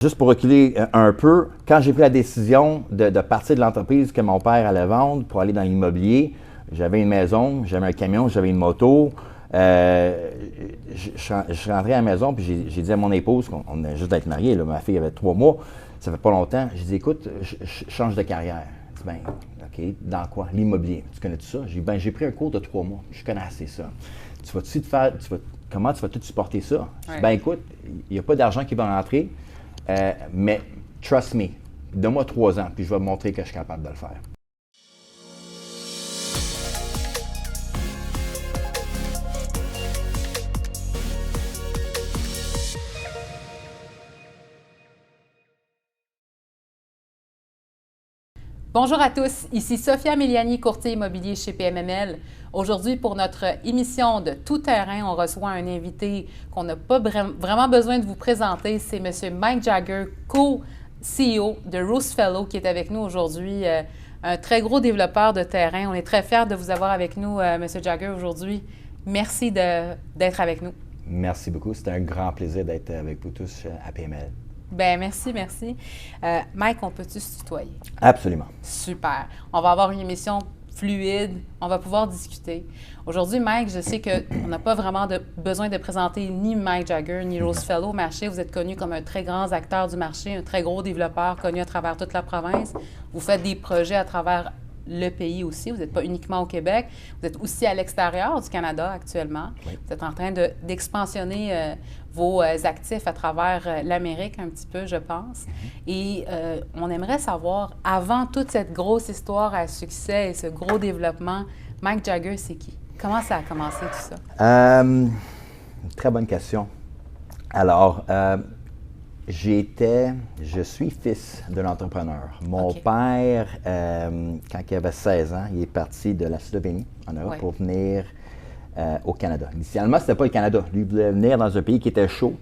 Juste pour reculer un peu, quand j'ai pris la décision de partir de l'entreprise que mon père allait vendre pour aller dans l'immobilier, j'avais une maison, j'avais un camion, j'avais une moto. Je suis rentré à la maison puis j'ai dit à mon épouse, on venait juste d'être mariés, là, ma fille avait 3 mois, ça fait pas longtemps. J'ai dit, écoute, je change de carrière. Elle dit, ben, OK, dans quoi? L'immobilier. Tu connais tout ça? J'ai dit, ben, j'ai pris un cours de 3 mois. Je connais assez ça. Comment tu vas tout supporter ça? J'ai dit, ben, écoute, il n'y a pas d'argent qui va rentrer. Mais trust me, donne-moi 3 ans, puis je vais te montrer que je suis capable de le faire. Bonjour à tous, ici Sophia Miliani, courtier immobilier chez PMML. Aujourd'hui, pour notre émission de Tout terrain, on reçoit un invité qu'on n'a pas vraiment besoin de vous présenter. C'est M. Mike Jagger, co-CEO de Roosfellow, qui est avec nous aujourd'hui. Un très gros développeur de terrain. On est très fiers de vous avoir avec nous, M. Jagger, aujourd'hui. Merci d'être avec nous. Merci beaucoup. C'était un grand plaisir d'être avec vous tous à PML. Bien, merci. Mike, on peut-tu se tutoyer? Absolument. Super. On va avoir une émission fluide. On va pouvoir discuter. Aujourd'hui, Mike, je sais qu'on n'a pas vraiment besoin de présenter ni Mike Jagger ni Roosfellow au marché. Vous êtes connu comme un très grand acteur du marché, un très gros développeur connu à travers toute la province. Vous faites des projets à travers le pays aussi. Vous n'êtes pas uniquement au Québec. Vous êtes aussi à l'extérieur du Canada actuellement. Oui. Vous êtes en train d'expansionner vos actifs à travers l'Amérique un petit peu, je pense. Et on aimerait savoir, avant toute cette grosse histoire à succès et ce gros développement, Mike Jagger, c'est qui? Comment ça a commencé tout ça? Très bonne question. Alors, je suis fils d'un entrepreneur. Mon père, quand il avait 16 ans, il est parti de la Slovénie, en Europe, pour venir au Canada. Initialement, ce n'était pas le Canada. Lui, il voulait venir dans un pays qui était chaud.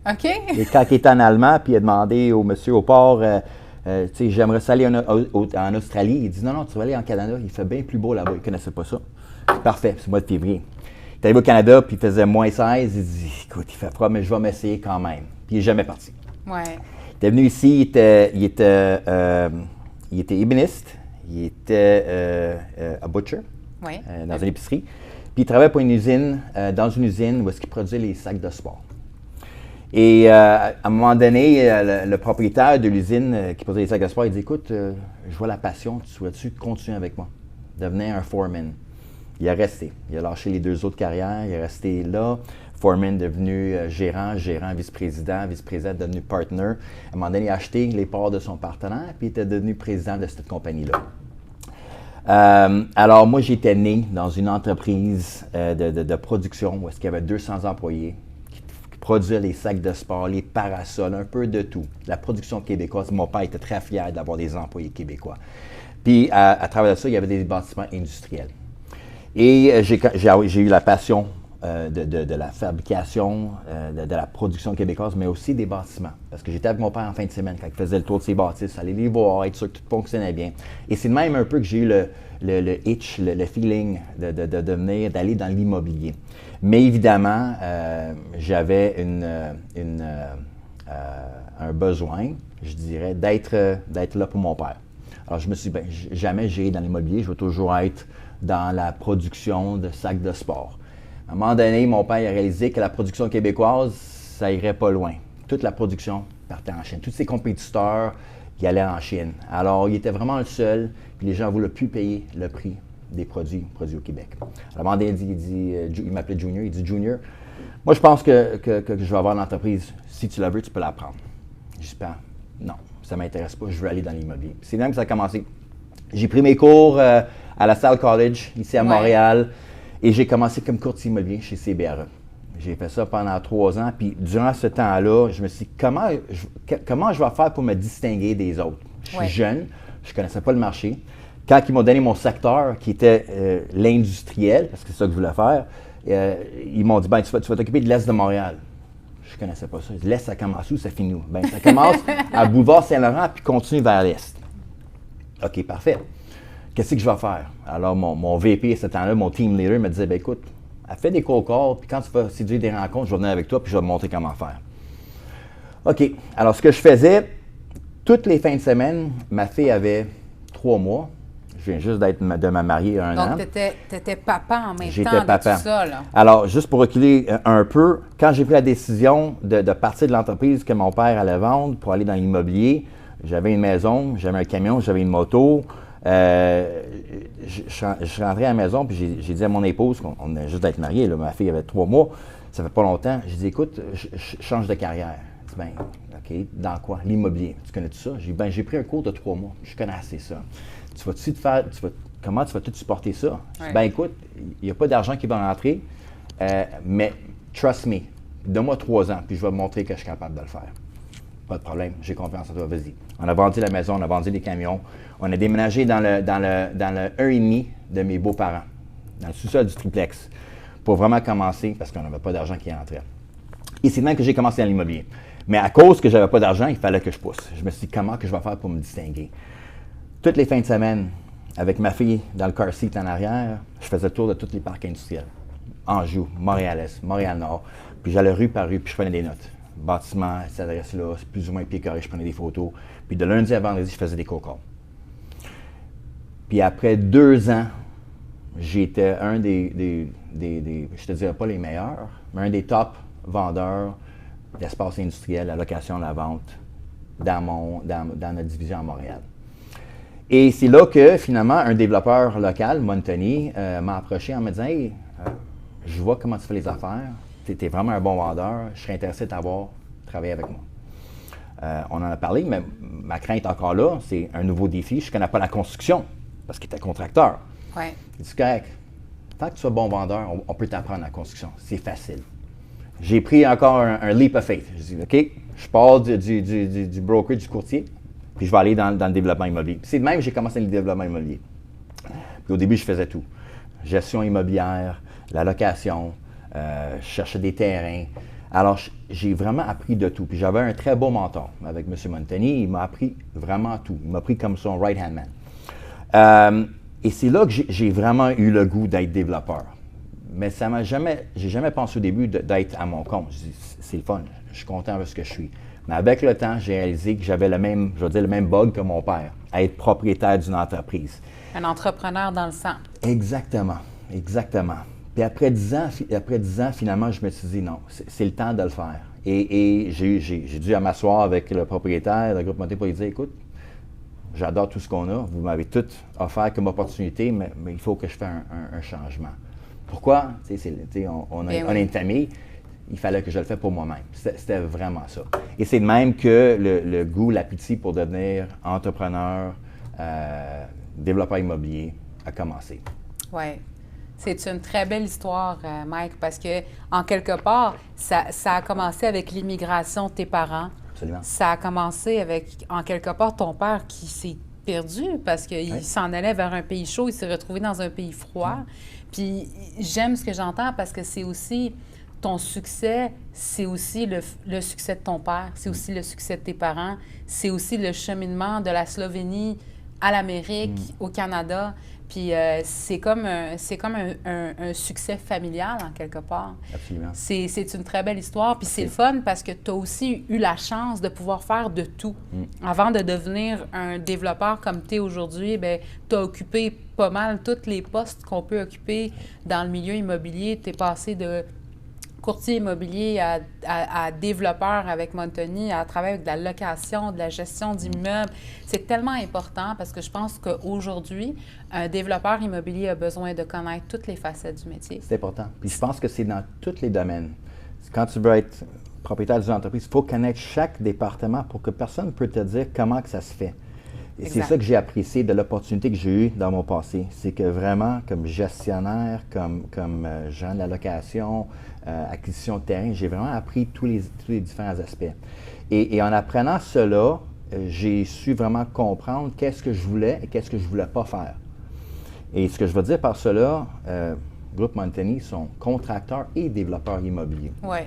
OK. Et quand il était en allemand, puis il a demandé au monsieur au port, tu sais, j'aimerais ça aller en Australie. Il dit, non, tu vas aller en Canada, il fait bien plus beau là-bas. Il ne connaissait pas ça. Parfait, c'est le mois de février. Il est arrivé au Canada, puis il faisait moins 16. Il dit, écoute, il fait froid, mais je vais m'essayer quand même. Puis il n'est jamais parti. Ouais. Il est venu ici, il était ébéniste, il était un butcher dans une épicerie. Puis il travaillait pour une usine, dans une usine où est-ce qu'il produisait les sacs de sport. Et à un moment donné, le propriétaire de l'usine qui produisait les sacs de sport, il dit, écoute, je vois la passion, tu souhaites-tu continuer avec moi, devenir un foreman? Il est resté. Il a lâché les 2 autres carrières, il est resté là. Foreman devenu gérant, vice-président devenu partner. À un moment donné, il a acheté les parts de son partenaire, puis il était devenu président de cette compagnie-là. Alors, moi, j'étais né dans une entreprise de production où est-ce qu'il y avait 200 employés qui produisaient les sacs de sport, les parasols, un peu de tout. La production québécoise, mon père était très fier d'avoir des employés québécois. Puis, à travers ça, il y avait des bâtiments industriels. Et j'ai eu la passion de la fabrication, de la production québécoise, mais aussi des bâtiments. Parce que j'étais avec mon père en fin de semaine quand il faisait le tour de ses bâtisses, aller les voir, être sûr que tout fonctionnait bien. Et c'est de même un peu que j'ai eu le itch, le feeling d'aller dans l'immobilier. Mais évidemment, j'avais un besoin, je dirais, d'être là pour mon père. Alors je me suis dit, jamais j'irai dans l'immobilier, je vais toujours être dans la production de sacs de sport. À un moment donné, mon père a réalisé que la production québécoise, ça irait pas loin. Toute la production partait en Chine. Tous ses compétiteurs qui allaient en Chine. Alors, il était vraiment le seul, puis les gens ne voulaient plus payer le prix des produits produits au Québec. À un moment donné, il m'appelait Junior. Il dit, Junior, moi, je pense que je vais avoir l'entreprise. Si tu la veux, tu peux la prendre. J'espère, non, ça ne m'intéresse pas, je veux aller dans l'immobilier. C'est là que ça a commencé. J'ai pris mes cours à la Salle College, ici à Montréal. Et j'ai commencé comme courtier immobilier chez CBRE. J'ai fait ça pendant 3 ans. Puis durant ce temps-là, je me suis dit, comment je vais faire pour me distinguer des autres? Je suis jeune, je ne connaissais pas le marché. Quand ils m'ont donné mon secteur, qui était l'industriel, parce que c'est ça que je voulais faire, ils m'ont dit, ben, tu vas t'occuper de l'Est de Montréal. Je ne connaissais pas ça. L'Est, ça commence où? Ça finit où? Ben, ça commence à Boulevard-Saint-Laurent, puis continue vers l'Est. OK, parfait. Qu'est-ce que je vais faire? Alors, mon VP à ce temps-là, mon team leader, me disait, écoute, fais des cold calls, puis quand tu vas séduire des rencontres, je vais venir avec toi, puis je vais te montrer comment faire. OK. Alors, ce que je faisais, toutes les fins de semaine, ma fille avait 3 mois. Je viens juste de me marier un an. Donc, tu étais papa en même J'étais temps de papa. tout ça, là. Alors, juste pour reculer un peu, quand j'ai pris la décision de partir de l'entreprise que mon père allait vendre pour aller dans l'immobilier, j'avais une maison, j'avais un camion, j'avais une moto. Je suis rentré à la maison, puis j'ai dit à mon épouse, on venait juste d'être mariés, là, ma fille avait 3 mois, ça fait pas longtemps. J'ai dit, écoute, je change de carrière. Elle dit, ben, OK, dans quoi? L'immobilier. Tu connais tout ça? J'ai dit, ben, j'ai pris un cours de 3 mois. Je connais assez ça. Comment tu vas tout supporter ça? Je dis, ben, écoute, il n'y a pas d'argent qui va rentrer, mais trust me, donne-moi 3 ans, puis je vais te montrer que je suis capable de le faire. Pas de problème, j'ai confiance en toi, vas-y. On a vendu la maison, on a vendu les camions. On a déménagé dans le 1,5 de mes beaux-parents, dans le sous-sol du triplex, pour vraiment commencer, parce qu'on n'avait pas d'argent qui entrait. Et c'est même que j'ai commencé dans l'immobilier. Mais à cause que je n'avais pas d'argent, il fallait que je pousse. Je me suis dit, comment que je vais faire pour me distinguer? Toutes les fins de semaine, avec ma fille dans le car seat en arrière, je faisais le tour de tous les parcs industriels. Anjou, Montréal-Est, Montréal-Nord. Puis j'allais rue par rue, puis je prenais des notes. Bâtiment, cette adresse-là, c'est plus ou moins pied carré, je prenais des photos. Puis de lundi à vendredi, je faisais des co-calls. Puis après 2 ans, j'étais un je te dirais pas les meilleurs, mais un des top vendeurs d'espace industriel, la location, la vente, dans notre division à Montréal. Et c'est là que, finalement, un développeur local, Montoni, m'a approché en me disant « Hey, je vois comment tu fais les affaires, tu es vraiment un bon vendeur, je serais intéressé de t'avoir travaillé avec moi. » On en a parlé, mais ma crainte encore là, c'est un nouveau défi. Je ne connais pas la construction, parce qu'il était contracteur. Ouais. Il dit « Correct, tant que tu sois bon vendeur, on peut t'apprendre la construction, c'est facile. » J'ai pris encore un leap of faith. Je dis « OK, je pars du broker, du courtier, puis je vais aller dans le développement immobilier. » C'est de même que j'ai commencé le développement immobilier. Puis au début, je faisais tout. Gestion immobilière, la location, je cherchais des terrains. Alors, j'ai vraiment appris de tout. Puis j'avais un très beau mentor avec M. Montoni. Il m'a appris vraiment tout. Il m'a pris comme son right-hand man. Et c'est là que j'ai vraiment eu le goût d'être développeur. Mais j'ai jamais pensé au début d'être à mon compte. Je dis, c'est le fun, je suis content de ce que je suis. Mais avec le temps, j'ai réalisé que j'avais le même bug que mon père, à être propriétaire d'une entreprise. Un entrepreneur dans le sang. Exactement. Puis après 10 ans, finalement, je me suis dit non, c'est le temps de le faire. Et j'ai dû m'asseoir avec le propriétaire, le groupe Montoni, pour lui dire, écoute, j'adore tout ce qu'on a, vous m'avez tout offert comme opportunité, mais il faut que je fasse un changement. Pourquoi? On est une famille, il fallait que je le fasse pour moi-même. C'était vraiment ça. Et c'est de même que le goût, l'appétit pour devenir entrepreneur, développeur immobilier a commencé. Oui. C'est une très belle histoire, Mike, parce que, en quelque part, ça a commencé avec l'immigration de tes parents. Absolument. Ça a commencé avec, en quelque part, ton père qui s'est perdu parce qu'il s'en allait vers un pays chaud, il s'est retrouvé dans un pays froid. Puis j'aime ce que j'entends parce que c'est aussi ton succès, c'est aussi le succès de ton père, c'est aussi le succès de tes parents, c'est aussi le cheminement de la Slovénie à l'Amérique, au Canada. Puis c'est comme un succès familial, en quelque part. Absolument. C'est une très belle histoire. Puis c'est le fun parce que tu as aussi eu la chance de pouvoir faire de tout. Avant de devenir un développeur comme tu es aujourd'hui, bien, tu as occupé pas mal tous les postes qu'on peut occuper dans le milieu immobilier. Tu es passé de courtier immobilier à développeur avec Montoni, à travailler avec de la location, de la gestion d'immeubles. C'est tellement important parce que je pense qu'aujourd'hui, un développeur immobilier a besoin de connaître toutes les facettes du métier. C'est important. Puis je pense que c'est dans tous les domaines. Quand tu veux être propriétaire d'une entreprise, il faut connaître chaque département pour que personne ne peut te dire comment que ça se fait. Et c'est ça que j'ai apprécié de l'opportunité que j'ai eue dans mon passé. C'est que vraiment, comme gestionnaire, comme gens de la location, acquisition de terrain, j'ai vraiment appris tous les différents aspects. Et en apprenant cela, j'ai su vraiment comprendre qu'est-ce que je voulais et qu'est-ce que je ne voulais pas faire. Et ce que je veux dire par cela, Groupe Montoni sont contracteurs et développeurs immobiliers. Oui.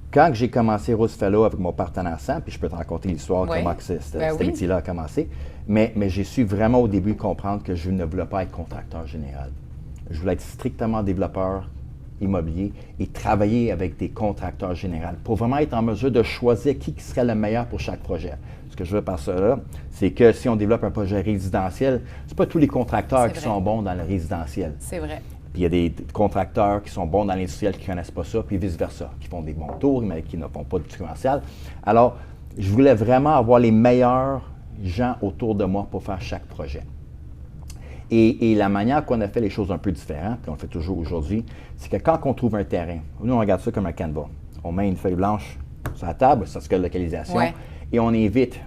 Quand j'ai commencé Rose Fellow avec mon partenaire Sam, puis je peux te raconter l'histoire, comment que ce métier-là a commencé, mais j'ai su vraiment au début comprendre que je ne voulais pas être contracteur général. Je voulais être strictement développeur immobilier et travailler avec des contracteurs généraux pour vraiment être en mesure de choisir qui serait le meilleur pour chaque projet. Ce que je veux par cela, c'est que si on développe un projet résidentiel, ce pas tous les contracteurs qui sont bons dans le résidentiel. C'est vrai. Puis il y a des contracteurs qui sont bons dans l'industriel qui ne connaissent pas ça, puis vice-versa, qui font des bons tours, mais qui ne font pas du commercial. Alors, je voulais vraiment avoir les meilleurs gens autour de moi pour faire chaque projet. Et la manière qu'on a fait les choses un peu différentes, puis on le fait toujours aujourd'hui, c'est que quand on trouve un terrain, nous on regarde ça comme un canevas. On met une feuille blanche sur la table, ça c'est la localisation, et on invite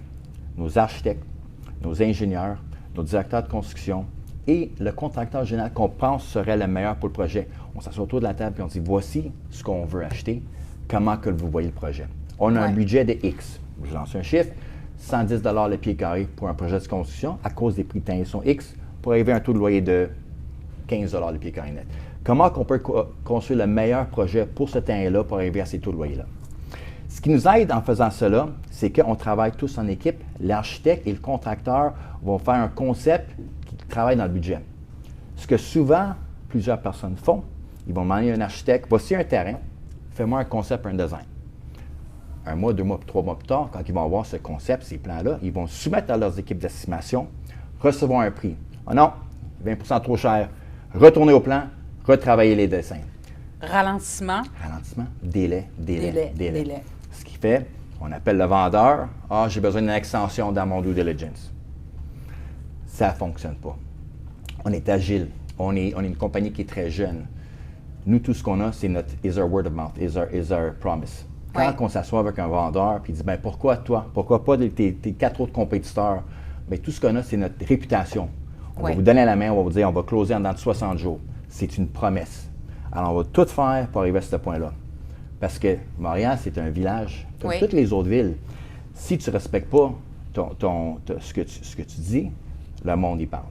nos architectes, nos ingénieurs, nos directeurs de construction et le contracteur général qu'on pense serait le meilleur pour le projet. On s'assoit autour de la table et on dit voici ce qu'on veut acheter, comment que vous voyez le projet. On a un budget de X. Je lance un chiffre, 110 $ le pied carré pour un projet de construction à cause des prix de tension X pour arriver à un taux de loyer de 15 $ le pied carré net. Comment on peut construire le meilleur projet pour ce terrain-là pour arriver à ces taux de loyer-là? Ce qui nous aide en faisant cela, c'est qu'on travaille tous en équipe. L'architecte et le contracteur vont faire un concept qui travaille dans le budget. Ce que souvent plusieurs personnes font, ils vont demander à un architecte, voici un terrain, fais-moi un concept, un design. Un mois, 2 mois, 3 mois plus tard, quand ils vont avoir ce concept, ces plans-là, ils vont soumettre à leurs équipes d'estimation, recevoir un prix. Oh non, 20 % trop cher. Retourner au plan, retravailler les dessins. Ralentissement. Ralentissement, délai. Ce qui fait, on appelle le vendeur, j'ai besoin d'une extension dans mon due diligence. Ça ne fonctionne pas. On est agile. On est une compagnie qui est très jeune. Nous, tout ce qu'on a, c'est notre is our word of mouth, is our promise. Quand on s'assoit avec un vendeur et il dit pourquoi toi? Pourquoi pas tes 4 autres compétiteurs? Tout ce qu'on a, c'est notre réputation. On va vous donner la main, on va vous dire on va closer en dedans de 60 jours. C'est une promesse. Alors, on va tout faire pour arriver à ce point-là. Parce que Montréal, c'est un village, comme toutes les autres villes. Si tu ne respectes pas ce que tu dis, le monde y parle.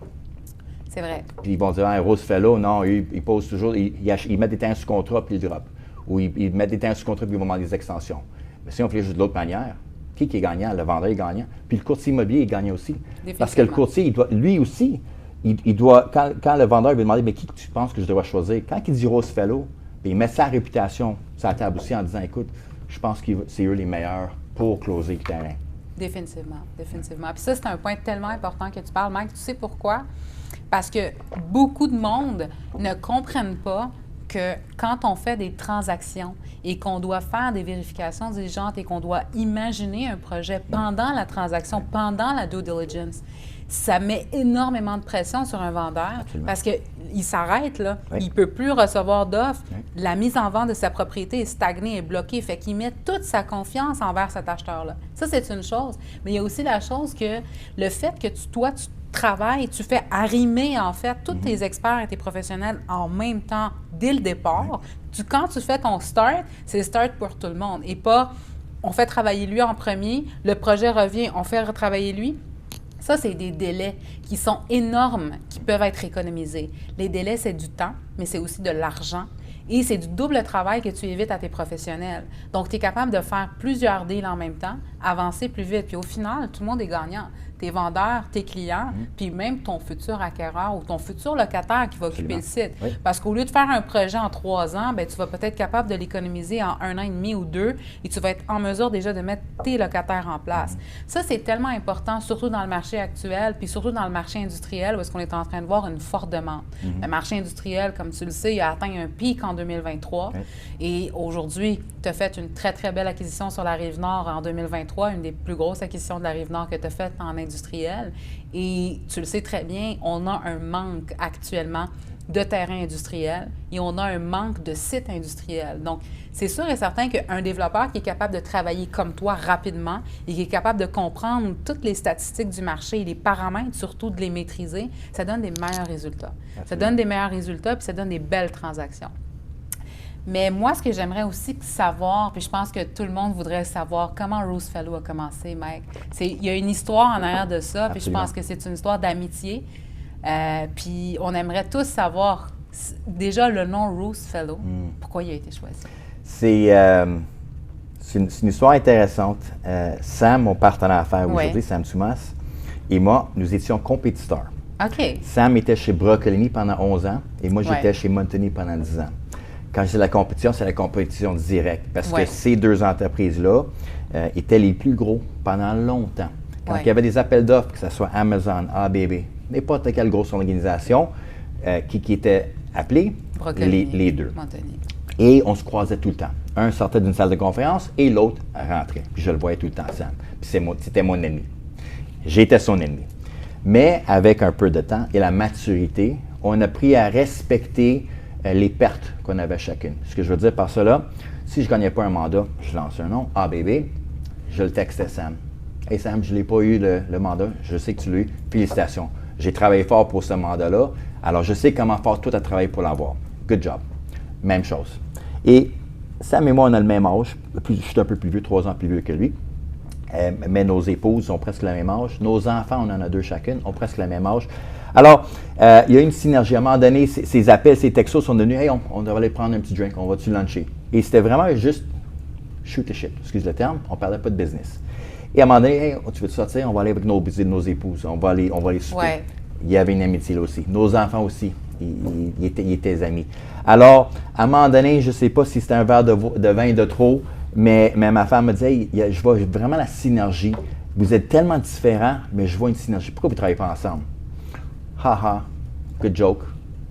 C'est vrai. Puis ils vont dire, Rose Fellow, non, ils posent toujours, ils mettent des terrains sous contrat puis ils le drop. Ou ils mettent des terrains sous contrat puis ils vont demander des extensions. Mais si on fait juste de l'autre manière, qui est gagnant? Le vendeur est gagnant. Puis le courtier immobilier est gagnant aussi. Parce que le courtier, lui aussi, il doit, quand le vendeur veut demander, mais qui tu penses que je dois choisir? Quand il dit Rose Fellow, il met sa réputation sur la table aussi en disant, écoute, je pense que c'est eux les meilleurs pour closer le terrain. Définitivement. Puis ça, c'est un point tellement important que tu parles, Mike. Tu sais pourquoi? Parce que beaucoup de monde ne comprennent pas que quand on fait des transactions et qu'on doit faire des vérifications diligentes et qu'on doit imaginer un projet pendant la transaction, pendant la due diligence, ça met énormément de pression sur un vendeur. Absolument. Parce qu'il s'arrête, là. Il ne peut plus recevoir d'offres. La mise en vente de sa propriété est stagnée, est bloquée. Fait qu'il met toute sa confiance envers cet acheteur-là. Ça, c'est une chose. Mais il y a aussi la chose que le fait que tu travailles, tu fais arrimer, en fait, tous tes experts et tes professionnels en même temps dès le départ. Quand tu fais ton start, c'est start pour tout le monde. Et pas, on fait travailler lui en premier, le projet revient, on fait retravailler lui. Ça, c'est des délais qui sont énormes, qui peuvent être économisés. Les délais, c'est du temps, mais c'est aussi de l'argent. Et c'est du double travail que tu évites à tes professionnels. Donc, tu es capable de faire plusieurs deals en même temps, avancer plus vite. Puis au final, tout le monde est gagnant. Tes vendeurs, tes clients, puis même ton futur acquéreur ou ton futur locataire qui va occuper le site. Oui. Parce qu'au lieu de faire un projet en 3 ans, bien, tu vas peut-être être capable de l'économiser en 1 an et demi ou 2 et tu vas être en mesure déjà de mettre tes locataires en place. Ça, c'est tellement important, surtout dans le marché actuel, puis surtout dans le marché industriel où est-ce qu'on est en train de voir une forte demande. Le marché industriel, comme tu le sais, il a atteint un pic en 2023 et aujourd'hui, tu as fait une très, très belle acquisition sur la Rive-Nord en 2023, une des plus grosses acquisitions de la Rive-Nord que tu as faites en industriel. Et tu le sais très bien, on a un manque actuellement de terrain industriel et on a un manque de sites industriels. Donc, c'est sûr et certain qu'un développeur qui est capable de travailler comme toi rapidement et qui est capable de comprendre toutes les statistiques du marché et les paramètres, surtout de les maîtriser, ça donne des meilleurs résultats. Absolument. Ça donne des meilleurs résultats puis ça donne des belles transactions. Mais moi, ce que j'aimerais aussi savoir, puis je pense que tout le monde voudrait savoir comment Rose Fellow a commencé, Mike. Il y a une histoire en arrière de ça, puis je pense que c'est une histoire d'amitié. Puis on aimerait tous savoir, déjà, le nom Rose Fellow, pourquoi il a été choisi? C'est une histoire intéressante. Sam, mon partenaire d'affaires aujourd'hui, Sam Soumas, et moi, nous étions compétiteurs. OK. Sam était chez Broccolini pendant 11 ans et moi, j'étais chez Montoni pendant 10 ans. Quand je dis la compétition, c'est la compétition directe. Parce Ouais. que ces deux entreprises-là étaient les plus gros pendant longtemps. Quand il y avait des appels d'offres, que ce soit Amazon, ABB, n'importe quelle grosse organisation qui était appelée, les deux. Montagnier. Et on se croisait tout le temps. Un sortait d'une salle de conférence et l'autre rentrait. Puis je le voyais tout le temps, Sam. Puis c'était mon ennemi. J'étais son ennemi. Mais avec un peu de temps et la maturité, on a appris à respecter les pertes qu'on avait chacune. Ce que je veux dire par cela, si je ne gagnais pas un mandat, je lançais un nom, ABB, je le textais Sam. « Hey Sam, je n'ai pas eu le mandat, je sais que tu l'as eu, félicitations. J'ai travaillé fort pour ce mandat-là, alors je sais comment fort toi tu as travaillé pour l'avoir. Good job. » Même chose. Et Sam et moi, on a le même âge. Je suis un peu plus vieux, 3 ans plus vieux que lui. Mais nos épouses ont presque le même âge. Nos enfants, on en a 2 chacune, ont presque le même âge. Alors, il y a une synergie. À un moment donné, ces appels, ces textos sont devenus « Hey, on devrait aller prendre un petit drink, on va-tu luncher? » Et c'était vraiment juste shoot the shit, excuse le terme, on ne parlait pas de business. Et à un moment donné, « Hey, tu veux sortir? On va aller avec nos épouses, on va aller souper. Ouais. Il y avait une amitié là aussi. Nos enfants aussi, ils étaient amis. Alors, à un moment donné, je ne sais pas si c'était un verre de vin de trop, mais ma femme me disait, hey, je vois vraiment la synergie. Vous êtes tellement différents, mais je vois une synergie. Pourquoi vous ne travaillez pas ensemble? Haha, good joke,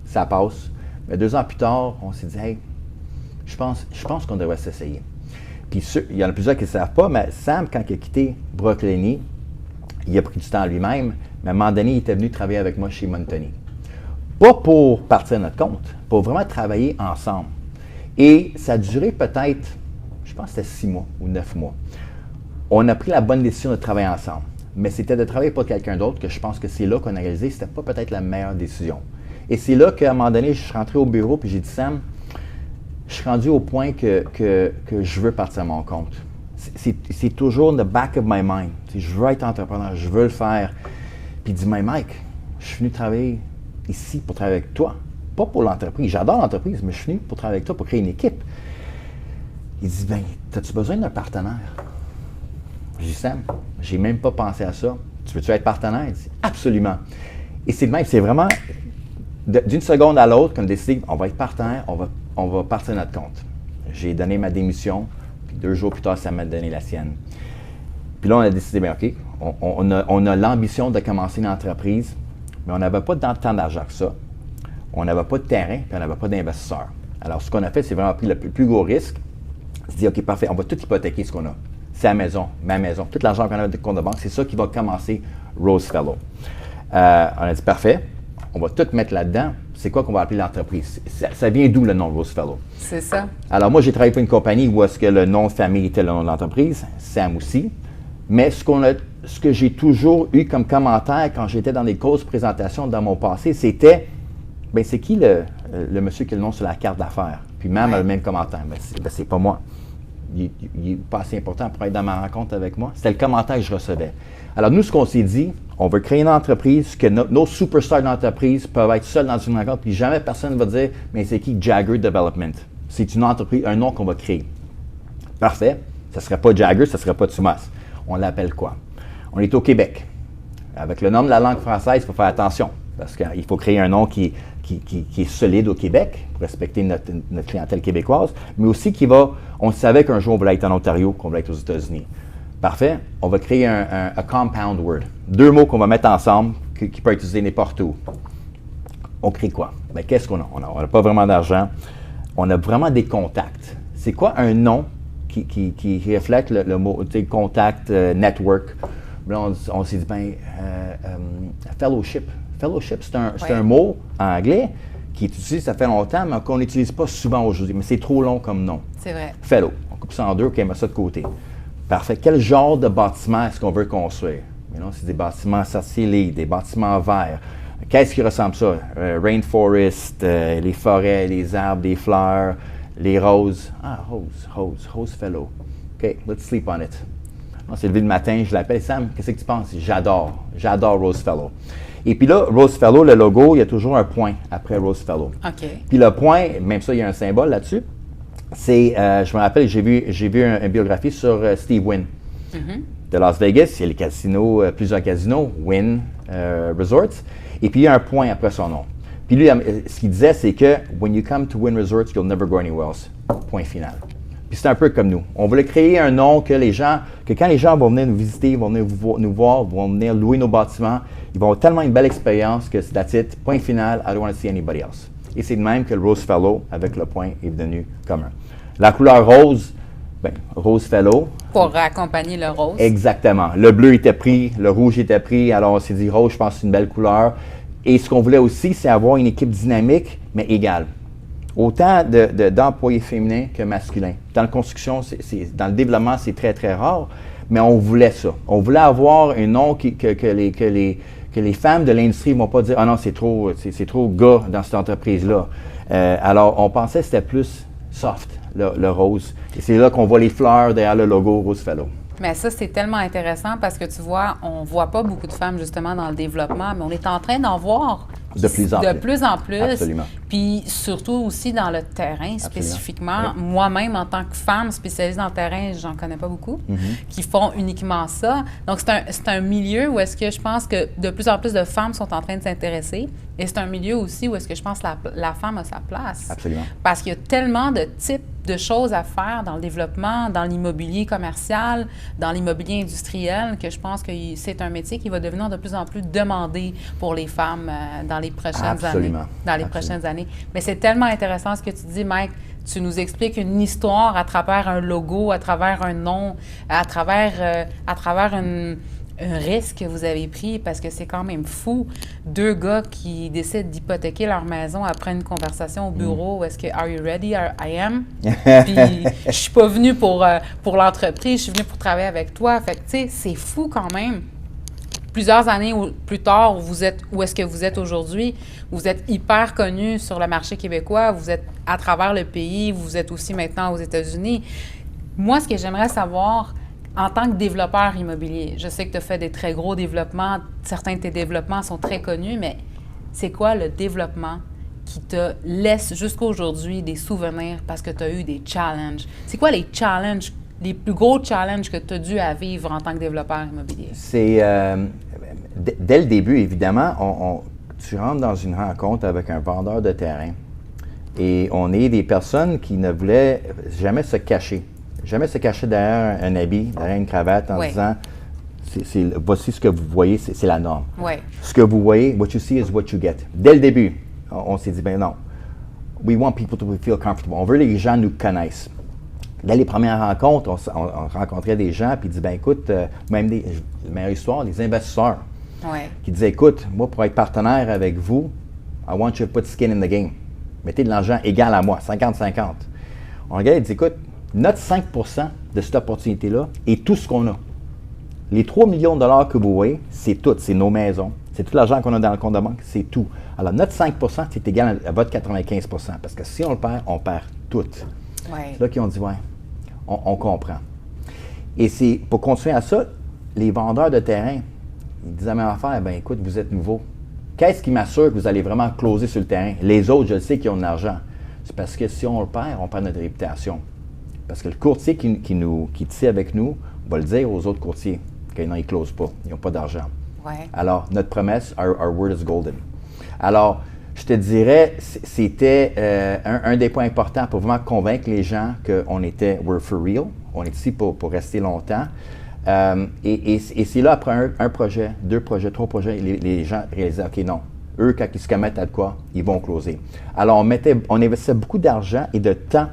ça passe. Mais 2 ans plus tard, on s'est dit, hey, je pense qu'on devrait s'essayer. Puis il y en a plusieurs qui ne savent pas, mais Sam, quand il a quitté Brooklyn, il a pris du temps à lui-même, mais à un moment donné, il était venu travailler avec moi chez Montagnier. Pas pour partir à notre compte, pour vraiment travailler ensemble. Et ça a duré peut-être, je pense que c'était 6 mois ou 9 mois. On a pris la bonne décision de travailler ensemble. Mais c'était de travailler pour quelqu'un d'autre que je pense que c'est là qu'on a réalisé que ce n'était pas peut-être la meilleure décision. Et c'est là qu'à un moment donné, je suis rentré au bureau et j'ai dit, Sam, je suis rendu au point que je veux partir à mon compte. C'est toujours in the back of my mind. Je veux être entrepreneur, je veux le faire. Puis il dit, mais Mike, je suis venu travailler ici pour travailler avec toi, pas pour l'entreprise. J'adore l'entreprise, mais je suis venu pour travailler avec toi, pour créer une équipe. Il dit, ben, as-tu besoin d'un partenaire? J'ai dit, Sam, j'ai même pas pensé à ça. Tu veux-tu être partenaire? Il dit, absolument. Et c'est le même, c'est vraiment d'une seconde à l'autre qu'on décide, on va être partenaire, on va partir de notre compte. J'ai donné ma démission, puis 2 jours plus tard, Sam m'a donné la sienne. Puis là, on a décidé, bien, OK, on a l'ambition de commencer une entreprise, mais on n'avait pas tant d'argent que ça. On n'avait pas de terrain, puis on n'avait pas d'investisseurs. Alors, ce qu'on a fait, c'est vraiment pris le plus gros risque. On s'est dit, OK, parfait, on va tout hypothéquer ce qu'on a. C'est la maison, ma maison, tout l'argent qu'on a de compte de banque, c'est ça qui va commencer Rose Fellow. On a dit, parfait, on va tout mettre là-dedans. C'est quoi qu'on va appeler l'entreprise? Ça vient d'où le nom Rose Fellow? C'est ça. Alors, moi, j'ai travaillé pour une compagnie où est-ce que le nom de famille était le nom de l'entreprise, Sam aussi. Mais ce que j'ai toujours eu comme commentaire quand j'étais dans des grosses présentations dans mon passé, c'était, bien, c'est qui le monsieur qui a le nom sur la carte d'affaires? Puis même a le même commentaire. Ben, c'est pas moi. Il n'est pas assez important pour être dans ma rencontre avec moi. C'était le commentaire que je recevais. Alors, nous, ce qu'on s'est dit, on veut créer une entreprise, que nos superstars d'entreprise peuvent être seuls dans une rencontre, puis jamais personne ne va dire, mais c'est qui Jagger Development? C'est une entreprise, un nom qu'on va créer. Parfait. Ça ne serait pas Jagger, ça ne serait pas Thomas. On l'appelle quoi? On est au Québec. Avec le nom de la langue française, il faut faire attention, parce qu'il faut créer un nom qui est solide au Québec, pour respecter notre clientèle québécoise, mais aussi on savait qu'un jour on voulait être en Ontario, qu'on voulait être aux États-Unis. Parfait, on va créer un compound word. 2 mots qu'on va mettre ensemble, qui peut être utilisé n'importe où. On crée quoi? Bien, qu'est-ce qu'on a? On n'a pas vraiment d'argent. On a vraiment des contacts. C'est quoi un nom qui reflète le mot, tu sais, contact, network? Là, on s'est dit, bien, fellowship. Fellowship, c'est un mot anglais qui est utilisé, ça fait longtemps, mais qu'on n'utilise pas souvent aujourd'hui. Mais c'est trop long comme nom. C'est vrai. Fellow. On coupe ça en 2, OK, on met ça de côté. Parfait. Quel genre de bâtiment est-ce qu'on veut construire? Mais non, c'est des bâtiments cerclés, des bâtiments verts. Qu'est-ce qui ressemble à ça? Rainforest, les forêts, les arbres, les fleurs, les roses. Ah, Rose Fellow. OK, let's sleep on it. On s'est levé le matin, je l'appelle, Sam, qu'est-ce que tu penses? J'adore Rose Fellow. Et puis là, Rose Fellow, le logo, il y a toujours un point après Rose Fellow. OK. Puis le point, même ça, il y a un symbole là-dessus. C'est, je me rappelle, j'ai vu une biographie sur Steve Wynn. De Las Vegas. Il y a les casinos, plusieurs casinos, Wynn Resorts. Et puis il y a un point après son nom. Puis lui, ce qu'il disait, c'est que « When you come to Wynn Resorts, you'll never go anywhere else. » Point final. Puis c'est un peu comme nous. On voulait créer un nom que quand les gens vont venir nous visiter, vont venir nous voir, vont venir louer nos bâtiments, ils vont avoir tellement une belle expérience que c'est that's it, point final, I don't want to see anybody else. Et c'est de même que le Rose Fellow, avec le point, est devenu commun. La couleur rose, Rose Fellow. Pour accompagner le rose. Exactement. Le bleu était pris, le rouge était pris, alors on s'est dit rose, je pense que c'est une belle couleur. Et ce qu'on voulait aussi, c'est avoir une équipe dynamique, mais égale. Autant d'employés féminins que masculins. Dans la construction, dans le développement, c'est très, très rare, mais on voulait ça. On voulait avoir un nom que les femmes de l'industrie ne vont pas dire « Ah non, c'est trop gars dans cette entreprise-là ». Alors, on pensait que c'était plus soft, le rose. Et c'est là qu'on voit les fleurs derrière le logo Rose Fellow. Mais ça, c'est tellement intéressant parce que tu vois, on ne voit pas beaucoup de femmes justement dans le développement, mais on est en train d'en voir de plus en plus. Absolument. Puis surtout aussi dans le terrain spécifiquement. Oui. Moi-même, en tant que femme spécialisée dans le terrain, j'en connais pas beaucoup qui font uniquement ça. Donc, c'est un milieu où est-ce que je pense que de plus en plus de femmes sont en train de s'intéresser. Et c'est un milieu aussi où est-ce que je pense que la femme a sa place. Absolument. Parce qu'il y a tellement de types de choses à faire dans le développement, dans l'immobilier commercial, dans l'immobilier industriel, que je pense que c'est un métier qui va devenir de plus en plus demandé pour les femmes dans les prochaines années. Mais c'est tellement intéressant ce que tu dis, Mike. Tu nous expliques une histoire à travers un logo, à travers un nom, à travers un risque que vous avez pris, parce que c'est quand même fou. 2 gars qui décident d'hypothéquer leur maison après une conversation au bureau. Est-ce que « Are you ready? I am? » Puis je suis pas venue pour l'entreprise, je suis venue pour travailler avec toi. Fait que, tu sais, c'est fou quand même. Plusieurs années plus tard, où est-ce que vous êtes aujourd'hui? Vous êtes hyper connu sur le marché québécois, vous êtes à travers le pays, vous êtes aussi maintenant aux États-Unis. Moi, ce que j'aimerais savoir, en tant que développeur immobilier, je sais que tu as fait des très gros développements, certains de tes développements sont très connus, mais c'est quoi le développement qui te laisse jusqu'à aujourd'hui des souvenirs parce que tu as eu des challenges? C'est quoi les challenges, les plus gros challenges que tu as dû à vivre en tant que développeur immobilier? C'est, dès le début, évidemment, tu rentres dans une rencontre avec un vendeur de terrain et on est des personnes qui ne voulaient jamais se cacher. Jamais se cacher derrière un habit, derrière une cravate en disant voici ce que vous voyez, c'est la norme. Oui. Ce que vous voyez, what you see is what you get. Dès le début, on s'est dit, ben non, we want people to feel comfortable. On veut que les gens nous connaissent. Dès les premières rencontres, on rencontrait des gens puis ils disaient, ben écoute, la meilleure histoire, les investisseurs qui disaient, écoute, moi pour être partenaire avec vous, I want you to put skin in the game. Mettez de l'argent égal à moi, 50-50. On regarde et dit, écoute, notre 5 de cette opportunité-là est tout ce qu'on a. Les 3 millions de dollars que vous voyez, c'est tout. C'est nos maisons. C'est tout l'argent qu'on a dans le compte de banque. C'est tout. Alors, notre 5 c'est égal à votre 95 parce que si on le perd, on perd tout. Ouais. C'est là qu'ils ont dit, on comprend. Et c'est pour continuer à ça, les vendeurs de terrain, ils disaient la même affaire, ben écoute, vous êtes nouveau. Qu'est-ce qui m'assure que vous allez vraiment closer sur le terrain? Les autres, je sais qu'ils ont de l'argent. C'est parce que si on le perd, on perd notre réputation. Parce que le courtier qui tient avec nous va le dire aux autres courtiers qu'ils ne closent pas, ils n'ont pas d'argent. Ouais. Alors, notre promesse, our word is golden. Alors, je te dirais, c'était un des points importants pour vraiment convaincre les gens qu'on était, we're for real, on est ici pour rester longtemps. Et c'est là, après un projet, 2 projets, 3 projets, les gens réalisaient, OK, non, eux, quand ils se commettent à de quoi, ils vont closer. Alors, on investissait beaucoup d'argent et de temps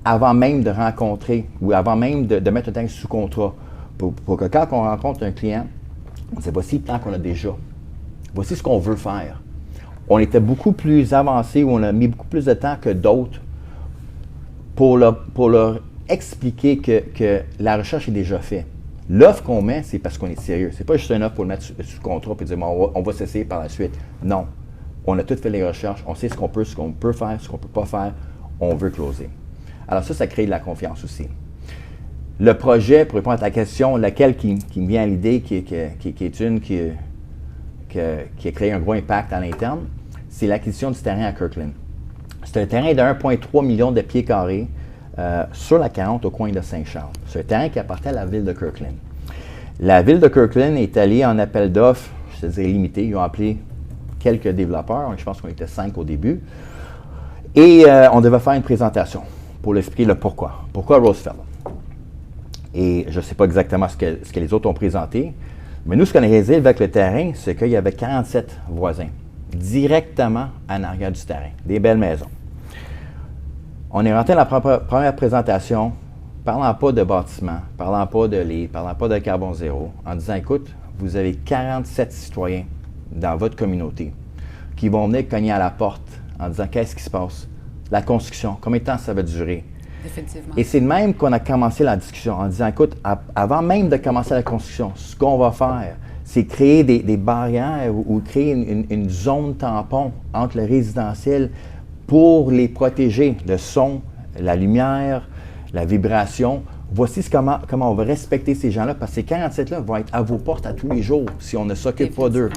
avant même de rencontrer ou avant même de mettre un terrain sous contrat pour que quand on rencontre un client, on sait voici le plan qu'on a déjà. Voici ce qu'on veut faire. On était beaucoup plus avancé ou on a mis beaucoup plus de temps que d'autres pour leur expliquer que la recherche est déjà faite. L'offre qu'on met, c'est parce qu'on est sérieux. C'est pas juste une offre pour le mettre sous contrat et dire bon, on va s'essayer par la suite. Non. On a tout fait les recherches, on sait ce qu'on peut faire, ce qu'on ne peut pas faire. On veut closer. Alors ça crée de la confiance aussi. Le projet, pour répondre à ta question, laquelle qui me vient à l'idée, qui a créé un gros impact à l'interne, c'est l'acquisition du terrain à Kirkland. C'est un terrain de 1,3 million de pieds carrés sur la 40 au coin de Saint-Charles. C'est un terrain qui appartient à la ville de Kirkland. La ville de Kirkland est allée en appel d'offres, je te dirais limité. Ils ont appelé quelques développeurs. Je pense qu'on était 5 au début. Et on devait faire une présentation pour l'expliquer le pourquoi. Pourquoi Rosefellow? Et je ne sais pas exactement ce que les autres ont présenté, mais nous, ce qu'on a réalisé avec le terrain, c'est qu'il y avait 47 voisins directement en arrière du terrain, des belles maisons. On est rentré dans la première présentation, parlant pas de bâtiment, parlant pas de livres, parlant pas de carbone zéro, en disant, écoute, vous avez 47 citoyens dans votre communauté qui vont venir cogner à la porte en disant, qu'est-ce qui se passe? La construction, combien de temps ça va durer? Définitivement. Et c'est de même qu'on a commencé la discussion en disant, écoute, avant même de commencer la construction, ce qu'on va faire, c'est créer des barrières ou créer une zone tampon entre le résidentiel pour les protéger, le son, la lumière, la vibration. Voici comment on va respecter ces gens-là, parce que ces 47-là vont être à vos portes à tous les jours si on ne s'occupe pas d'eux.